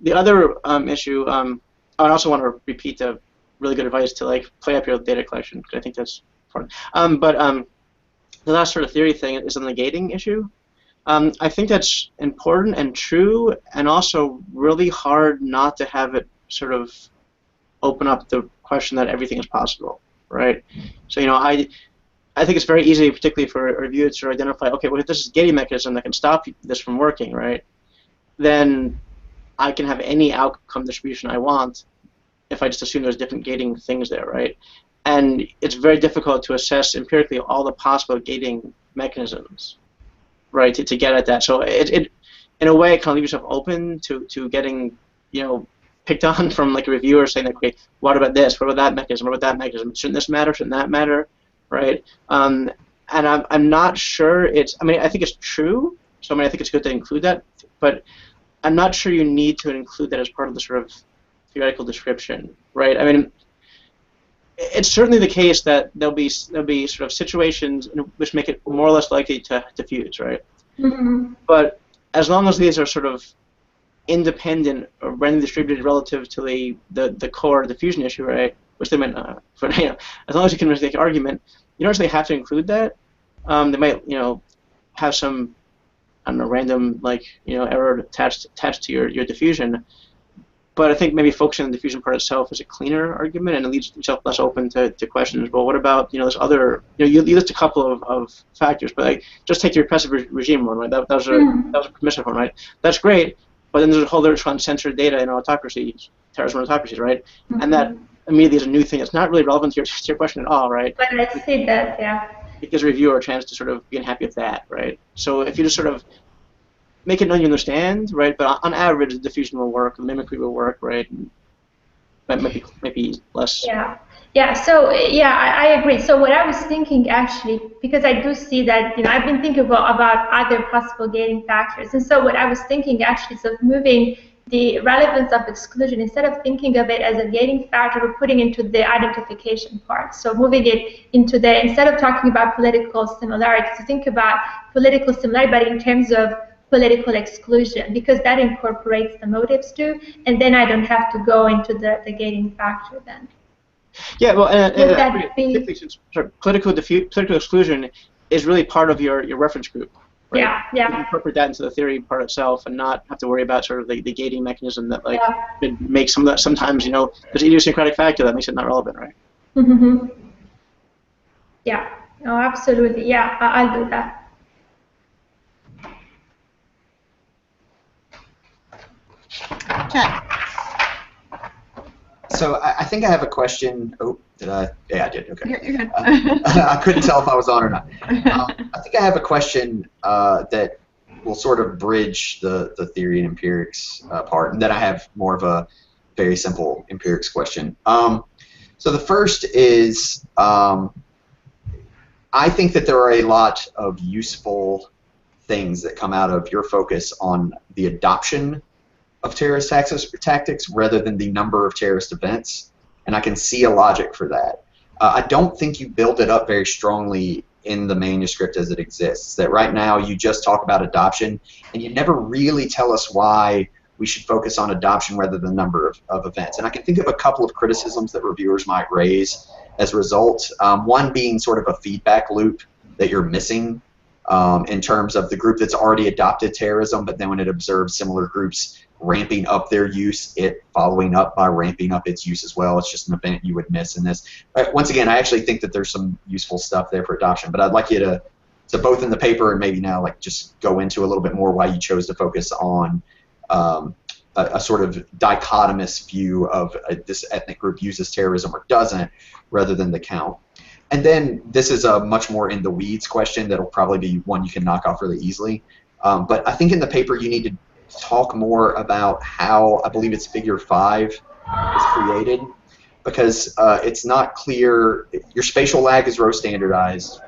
The other issue, I also want to repeat the really good advice to like play up your data collection, because I think that's important. The last sort of theory thing is on the gating issue. I think that's important and true, and also really hard not to have it sort of open up the question that everything is possible, right? So I think it's very easy, particularly for reviewers, to identify, okay, well, if this is a gating mechanism that can stop this from working, right? Then I can have any outcome distribution I want if I just assume there's different gating things there, right? And it's very difficult to assess empirically all the possible gating mechanisms, right, to get at that. So it in a way, it kind of leaves yourself open to getting, picked on from like a reviewer saying, like, okay, what about this? What about that mechanism? What about that mechanism? Shouldn't this matter? Shouldn't that matter? Right? And I'm not sure it's. I mean, I think it's true. So I think it's good to include that, but I'm not sure you need to include that as part of the sort of theoretical description, right? I mean, it's certainly the case that there'll be sort of situations which make it more or less likely to diffuse, right? Mm-hmm. But as long as these are sort of independent or randomly distributed relative to the core diffusion issue, right? Which they might not. But as long as you can make the argument, you don't actually have to include that. They might have some, I don't know, random error attached to your diffusion. But I think maybe focusing on the diffusion part itself is a cleaner argument, and it leaves yourself less open to questions. Well, what about this other? You list a couple of factors, but just take the repressive regime one, right? That was a permissive one, right? That's great, but then there's a whole literature on censored data in autocracies, terrorism autocracies, right? Mm-hmm. And that immediately is a new thing. It's not really relevant to your question at all, right? But I see that, yeah. It gives a reviewer a chance to sort of be unhappy with that, right? So if you just sort of make it known you understand, right? But on average, the diffusion will work, the mimicry will work, right? But maybe less. Yeah. Yeah. So I agree. So what I was thinking actually, because I do see that I've been thinking about other possible gating factors, and so what I was thinking actually is of moving the relevance of exclusion, instead of thinking of it as a gating factor, we're putting into the identification part. So moving it into instead of talking about political similarity, to think about political similarity, but in terms of political exclusion, because that incorporates the motives too, and then I don't have to go into the gating factor then. Yeah, well, Would that be... political exclusion is really part of your reference group. Right? Yeah. You can incorporate that into the theory part itself, and not have to worry about sort of the gating mechanism that could make sometimes there's an idiosyncratic factor that makes it not relevant, right? Mm-hmm. Yeah. No, absolutely. Yeah, I'll do that. Okay. So I think I have a question. Oh, did I? Yeah, I did. Okay. You're good. I couldn't tell if I was on or not. I think I have a question that will sort of bridge the theory and empirics part, and then I have more of a very simple empirics question. So the first is, I think that there are a lot of useful things that come out of your focus on the adoption of terrorist tactics rather than the number of terrorist events, and I can see a logic for that. I don't think you build it up very strongly in the manuscript as it exists, that right now you just talk about adoption, and you never really tell us why we should focus on adoption rather than the number of events. And I can think of a couple of criticisms that reviewers might raise as a result, one being sort of a feedback loop that you're missing in terms of the group that's already adopted terrorism, but then when it observes similar groups ramping up their use, it following up by ramping up its use as well. It's just an event you would miss in this. Once again, I actually think that there's some useful stuff there for adoption, but I'd like you to both in the paper and maybe now like just go into a little bit more why you chose to focus on a sort of dichotomous view of this ethnic group uses terrorism or doesn't, rather than the count. And then this is a much more in the weeds question that'll probably be one you can knock off really easily. But I think in the paper you need to talk more about how, I believe it's figure 5 is created, because it's not clear. Your spatial lag is row standardized.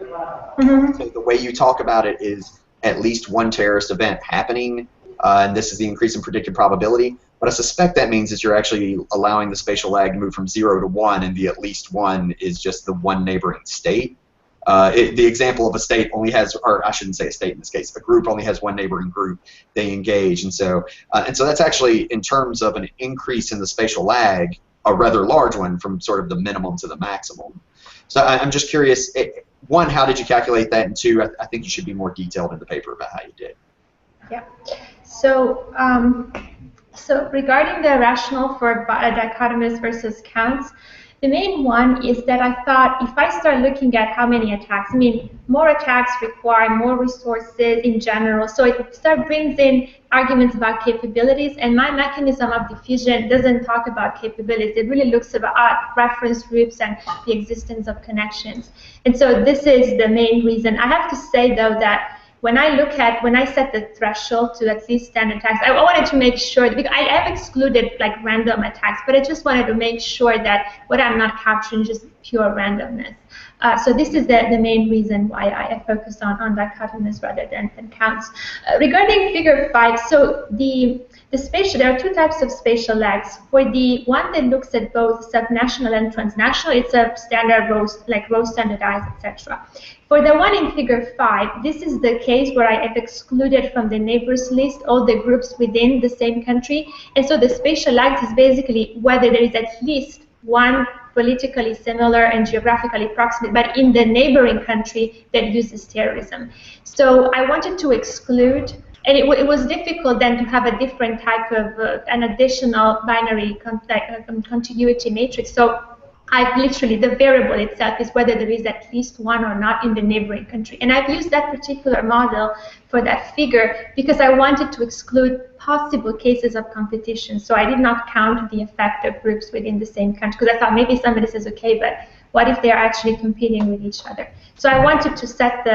So the way you talk about it is at least one terrorist event happening, and this is the increase in predicted probability. What I suspect that means is you're actually allowing the spatial lag to move from 0 to 1, and the at least 1 is just the one neighboring state. The example of a state only has, or I shouldn't say a state in this case, a group only has one neighboring group they engage, and so that's actually, in terms of an increase in the spatial lag, a rather large one from sort of the minimum to the maximum. So I'm just curious, one, how did you calculate that, and two, I think you should be more detailed in the paper about how you did. Yeah. So, so regarding the rationale for dichotomous versus counts, the main one is that I thought if I start looking at how many attacks, I mean, more attacks require more resources in general, so it brings in arguments about capabilities, and my mechanism of diffusion doesn't talk about capabilities. It really looks about reference groups and the existence of connections. And so this is the main reason. I have to say, though, that when I set the threshold to at least 10 attacks, I wanted to make sure, because I have excluded like random attacks, but I just wanted to make sure that what I'm not capturing is just pure randomness. So this is the main reason why I focused on dichotomous rather than counts. Regarding figure 5, so the spatial, there are two types of spatial lags. For the one that looks at both subnational and transnational, it's a standard row standardized, etc. For the one in figure 5, this is the case where I have excluded from the neighbors list all the groups within the same country, and so the spatial lags is basically whether there is at least one politically similar and geographically proximate, but in the neighboring country that uses terrorism. So I wanted to exclude, and it was difficult then to have a different type of an additional binary contiguity matrix. So I've literally, the variable itself is whether there is at least one or not in the neighboring country. And I've used that particular model for that figure because I wanted to exclude possible cases of competition. So I did not count the effect of groups within the same country, because I thought maybe somebody says, okay, but what if they're actually competing with each other? So I wanted to set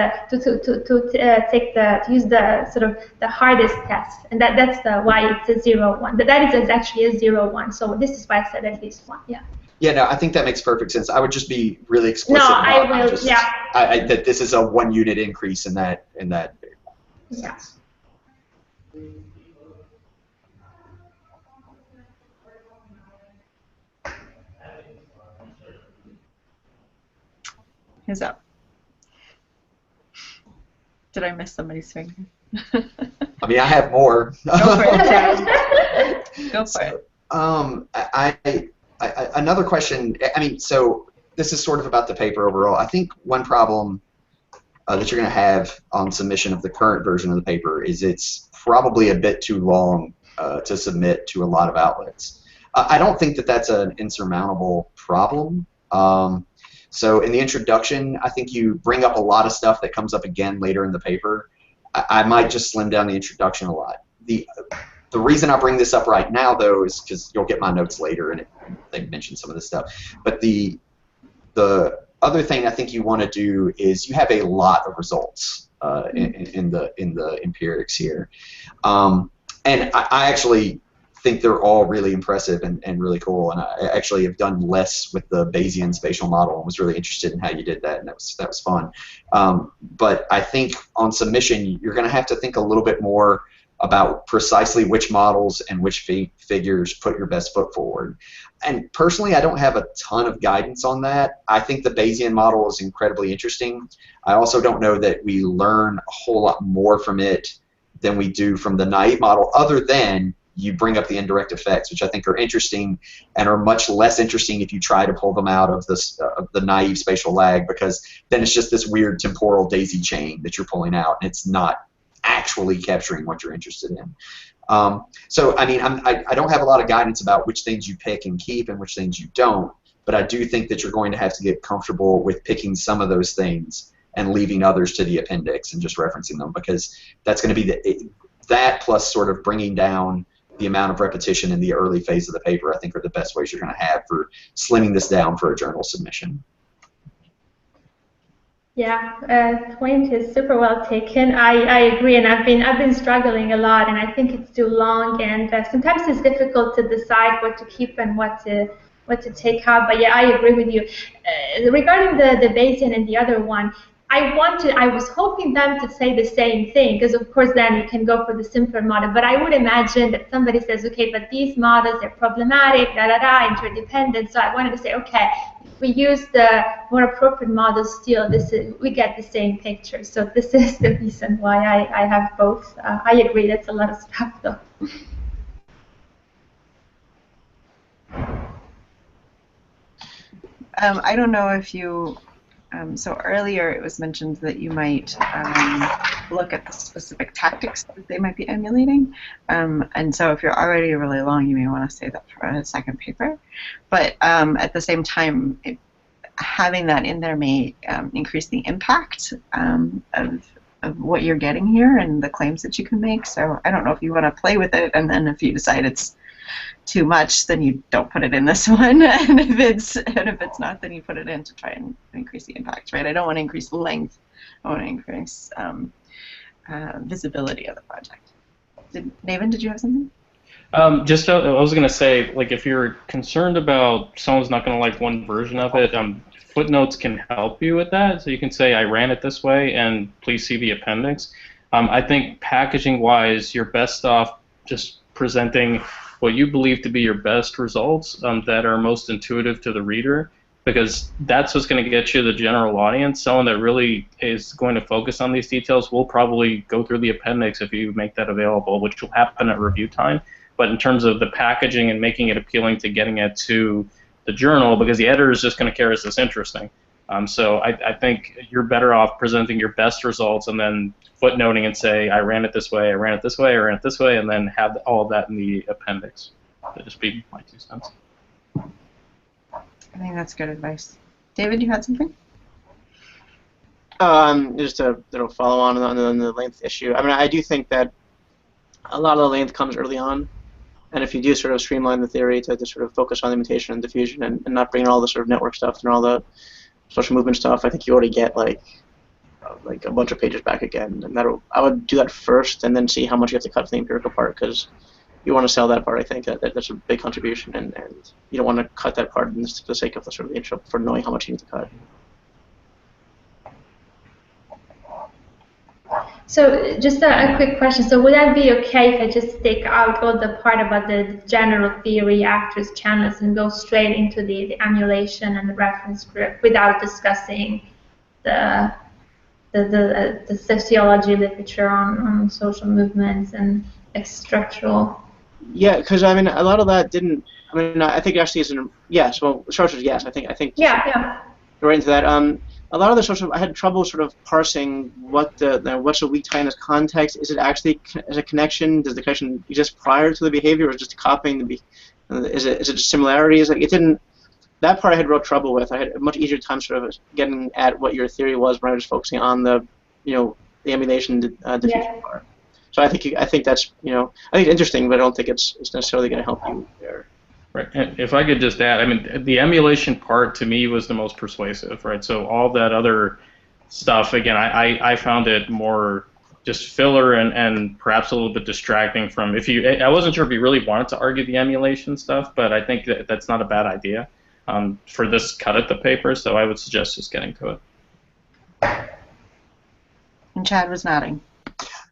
use the sort of the hardest test, and that's why it's a 0-1. But that is actually a 0-1. So this is why I said at least one. Yeah. Yeah, no, I think that makes perfect sense. I would just be really explicit. No, about I will. Yeah. That this is a 1 unit increase in that. Yeah. Who's up? Did I miss somebody's finger? I mean, I have more. Go for it, Sarah. Go for it. Another question. I mean, so this is sort of about the paper overall. I think one problem that you're going to have on submission of the current version of the paper is it's probably a bit too long to submit to a lot of outlets. I don't think that that's an insurmountable problem. So in the introduction, I think you bring up a lot of stuff that comes up again later in the paper. I might just slim down the introduction a lot. The reason I bring this up right now, though, is because you'll get my notes later, and they mention some of this stuff. But the other thing I think you want to do is you have a lot of results in the empirics here, and I actually think they're all really impressive and really cool. And I actually have done less with the Bayesian spatial model and was really interested in how you did that, and that was fun. But I think on submission, you're going to have to think a little bit more about precisely which models and which figures put your best foot forward. And personally, I don't have a ton of guidance on that. I think the Bayesian model is incredibly interesting. I also don't know that we learn a whole lot more from it than we do from the naive model, other than you bring up the indirect effects, which I think are interesting and are much less interesting if you try to pull them out of the naive spatial lag, because then it's just this weird temporal daisy chain that you're pulling out, and it's not actually capturing what you're interested in. So, I mean, I don't have a lot of guidance about which things you pick and keep and which things you don't, but I do think that you're going to have to get comfortable with picking some of those things and leaving others to the appendix and just referencing them, because that's going to be that plus sort of bringing down the amount of repetition in the early phase of the paper, I think, are the best ways you're going to have for slimming this down for a journal submission. Yeah, point is super well taken. I agree, and I've been struggling a lot, and I think it's too long, and sometimes it's difficult to decide what to keep and what to take out. But yeah, I agree with you. Regarding the Bayesian and the other one, I was hoping them to say the same thing, because of course then you can go for the simpler model. But I would imagine that somebody says, okay, but these models are problematic, interdependent. So I wanted to say, okay, if we use the more appropriate models still, we get the same picture. So this is the reason why I have both. I agree, that's a lot of stuff though. I don't know if you, so earlier it was mentioned that you might look at the specific tactics that they might be emulating. And so if you're already really long, you may want to save that for a second paper. But at the same time, having that in there may increase the impact of what you're getting here and the claims that you can make. So I don't know if you want to play with it, and then if you decide it's too much, then you don't put it in this one, and if it's not, then you put it in to try and increase the impact, right? I don't want to increase length. I want to increase visibility of the project. Navin, did you have something? I was going to say, like, if you're concerned about someone's not going to like one version of it, footnotes can help you with that. So you can say, I ran it this way, and please see the appendix. I think packaging-wise, you're best off just presenting what you believe to be your best results that are most intuitive to the reader, because that's what's going to get you the general audience. Someone that really is going to focus on these details will probably go through the appendix if you make that available, which will happen at review time. But in terms of the packaging and making it appealing to getting it to the journal, because the editor is just going to care, is this interesting? So I think you're better off presenting your best results and then footnoting and say, I ran it this way, I ran it this way, I ran it this way, and then have all of that in the appendix. That'd just be my 2 cents. I think that's good advice. David, you had something? Just to follow on the length issue. I mean, I do think that a lot of the length comes early on, and if you do sort of streamline the theory to sort of focus on imitation and diffusion and not bring in all the sort of network stuff and all the social movement stuff, I think you already get like a bunch of pages back again. And I would do that first and then see how much you have to cut from the empirical part, because you want to sell that part. I think that's a big contribution, and you don't want to cut that part for the sake of the sort of intro for knowing how much you need to cut. So just a quick question. So would that be okay if I just take out all the part about the general theory, actors, channels, and go straight into the emulation and the reference group without discussing the sociology literature on social movements and structural? Yeah, because I mean, a lot of that didn't. I mean, I think it actually isn't. Yes, well, short answer is yes. I think. Yeah. Right into that. A lot of the social, I had trouble sort of parsing what's a weak tie in this context. Is it actually as a connection? Does the connection exist prior to the behavior, or is it just copying the? Is it just similarity? It didn't. That part I had real trouble with. I had a much easier time sort of getting at what your theory was when I was focusing on the, the emulation diffusion part. So I think that's I think it's interesting, but I don't think it's necessarily going to help you there. Right. And if I could just add, I mean, the emulation part to me was the most persuasive, right? So all that other stuff, again, I found it more just filler and perhaps a little bit distracting from I wasn't sure if you really wanted to argue the emulation stuff, but I think that's not a bad idea for this cut at the paper, so I would suggest just getting to it. And Chad was nodding.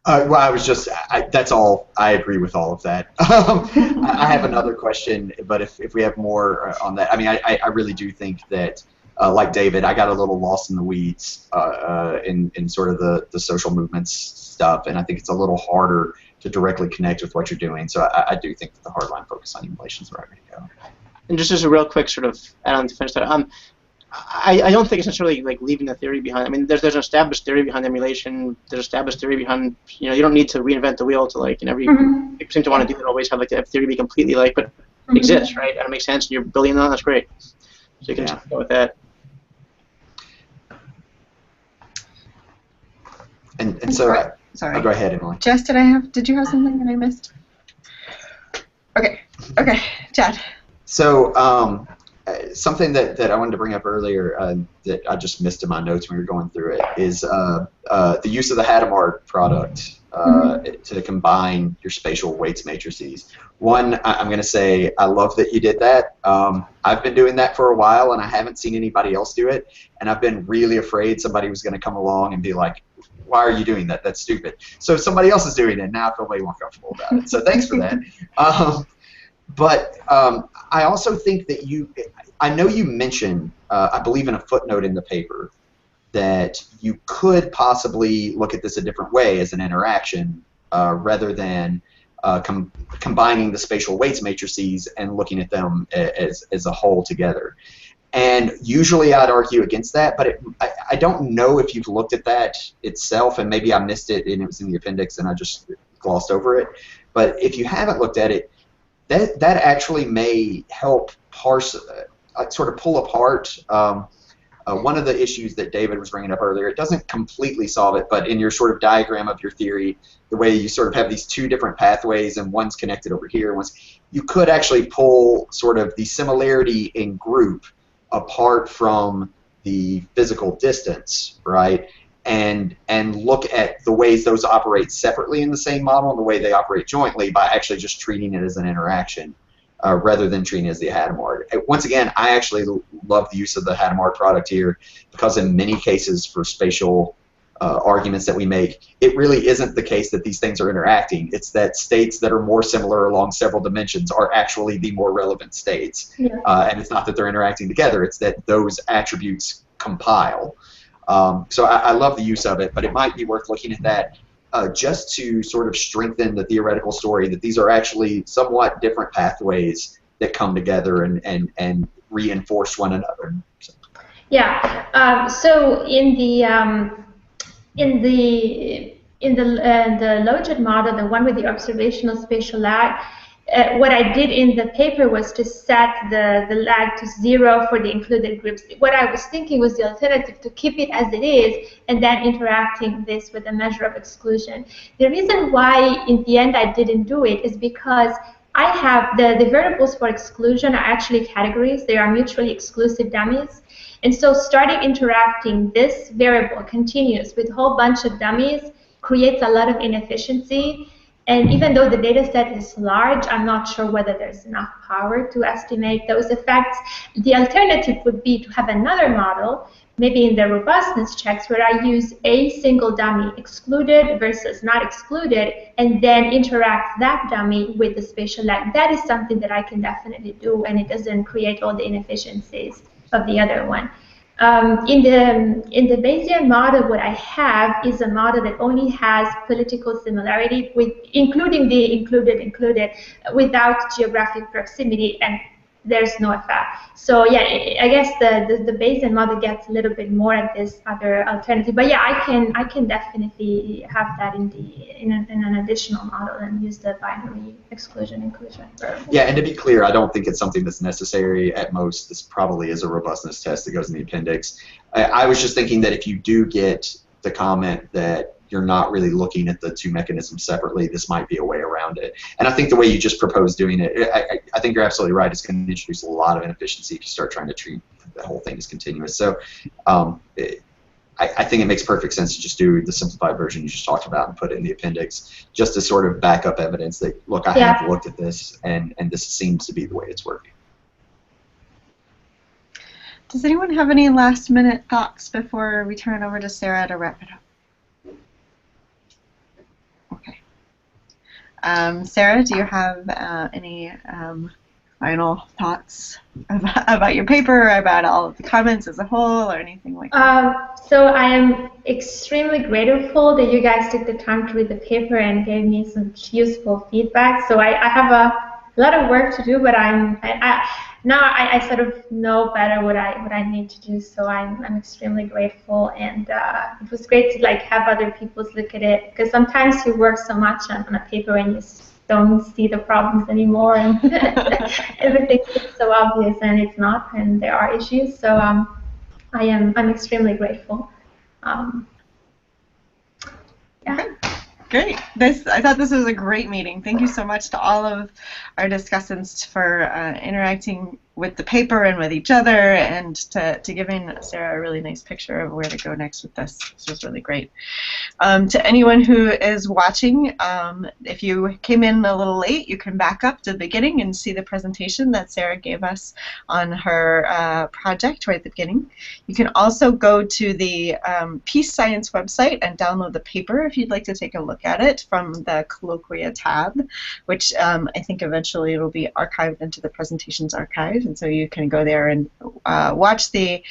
Well, I was just, that's all, I agree with all of that. I have another question, but if we have more on that, I mean, I really do think that, like David, I got a little lost in the weeds in sort of the social movements stuff, and I think it's a little harder to directly connect with what you're doing, so I do think that the hardline focus on emulation is the right way to go. And just as a real quick sort of add-on to finish that, I don't think it's necessarily like leaving the theory behind. I mean, there's an established theory behind emulation. There's established theory behind, you don't need to reinvent the wheel to like, people seem to want to do that, always have like the theory be completely like, but it exists, right? And it makes sense, and you're building on, that's great. So you can go with that. And so, sorry. I'll go ahead, Emily. Jess, did you have something that I missed? Okay, Chad. So, something that I wanted to bring up earlier that I just missed in my notes when we were going through it is the use of the Hadamard product to combine your spatial weights matrices. One, I'm going to say I love that you did that. I've been doing that for a while, and I haven't seen anybody else do it, and I've been really afraid somebody was going to come along and be like, why are you doing that? That's stupid. So somebody else is doing it, and now I feel way more comfortable about it. So thanks for that. But I also think that I know you mentioned, I believe in a footnote in the paper, that you could possibly look at this a different way as an interaction rather than combining the spatial weights matrices and looking at them as a whole together. And usually I'd argue against that, but I don't know if you've looked at that itself, and maybe I missed it and it was in the appendix and I just glossed over it. But if you haven't looked at it, that actually may help parse, sort of pull apart one of the issues that David was bringing up earlier. It doesn't completely solve it, but in your sort of diagram of your theory, the way you sort of have these two different pathways and one's connected over here, you could actually pull sort of the similarity in group apart from the physical distance, right? And look at the ways those operate separately in the same model and the way they operate jointly by actually just treating it as an interaction rather than treating it as the Hadamard. Once again, I actually love the use of the Hadamard product here because in many cases for spatial arguments that we make, it really isn't the case that these things are interacting. It's that states that are more similar along several dimensions are actually the more relevant states. Yeah. And it's not that they're interacting together, it's that those attributes compile. So I love the use of it, but it might be worth looking at that just to sort of strengthen the theoretical story that these are actually somewhat different pathways that come together and reinforce one another. So. Yeah. So in the Logit model, the one with the observational spatial lag, what I did in the paper was to set the lag to 0 for the included groups. What I was thinking was the alternative to keep it as it is and then interacting this with a measure of exclusion. The reason why in the end I didn't do it is because I have the variables for exclusion are actually categories. They are mutually exclusive dummies. And so starting interacting this variable continuous with a whole bunch of dummies creates a lot of inefficiency. And even though the data set is large, I'm not sure whether there's enough power to estimate those effects. The alternative would be to have another model, maybe in the robustness checks, where I use a single dummy excluded versus not excluded, and then interact that dummy with the spatial lag. That is something that I can definitely do, and it doesn't create all the inefficiencies of the other one. In the Bayesian model, what I have is a model that only has political similarity, including the included, without geographic proximity, and there's no effect. So yeah, I guess the Bayesian model gets a little bit more at this other alternative. But yeah, I can definitely have that in an additional model and use the binary exclusion inclusion. Yeah, and to be clear, I don't think it's something that's necessary. At most, this probably is a robustness test that goes in the appendix. I was just thinking that if you do get the comment that you're not really looking at the two mechanisms separately, this might be a way around it. And I think the way you just proposed doing it, I think you're absolutely right. It's going to introduce a lot of inefficiency if you start trying to treat the whole thing as continuous. So I think it makes perfect sense to just do the simplified version you just talked about and put it in the appendix, just to sort of back up evidence that, look, I have looked at this, and this seems to be the way it's working. Does anyone have any last-minute thoughts before we turn it over to Sara to wrap it up? Okay. Sara, do you have any final thoughts about your paper, or about all of the comments as a whole, or anything like that? So I am extremely grateful that you guys took the time to read the paper and gave me some useful feedback. So I have a lot of work to do, but now I sort of know better what I need to do. So I'm extremely grateful, and it was great to have other people look at it, because sometimes you work so much on a paper and you don't see the problems anymore, and everything is so obvious, and it's not, and there are issues. So I'm extremely grateful. Yeah. Great. I thought this was a great meeting. Thank you so much to all of our discussants for interacting with the paper and with each other, and to giving Sara a really nice picture of where to go next with this. This was really great. To anyone who is watching, if you came in a little late, you can back up to the beginning and see the presentation that Sara gave us on her project right at the beginning. You can also go to the Peace Science website and download the paper if you'd like to take a look at it from the Colloquia tab, which I think eventually it'll be archived into the presentations archive, and so you can go there and watch the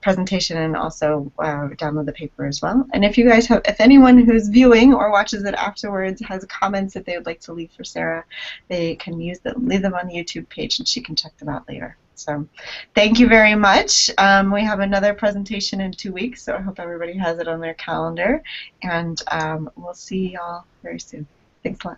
presentation and also download the paper as well. And if you guys have, if anyone who's viewing or watches it afterwards has comments that they would like to leave for Sara, they can leave them on the YouTube page, and she can check them out later. So thank you very much. We have another presentation in 2 weeks, so I hope everybody has it on their calendar, and we'll see y'all very soon. Thanks a lot.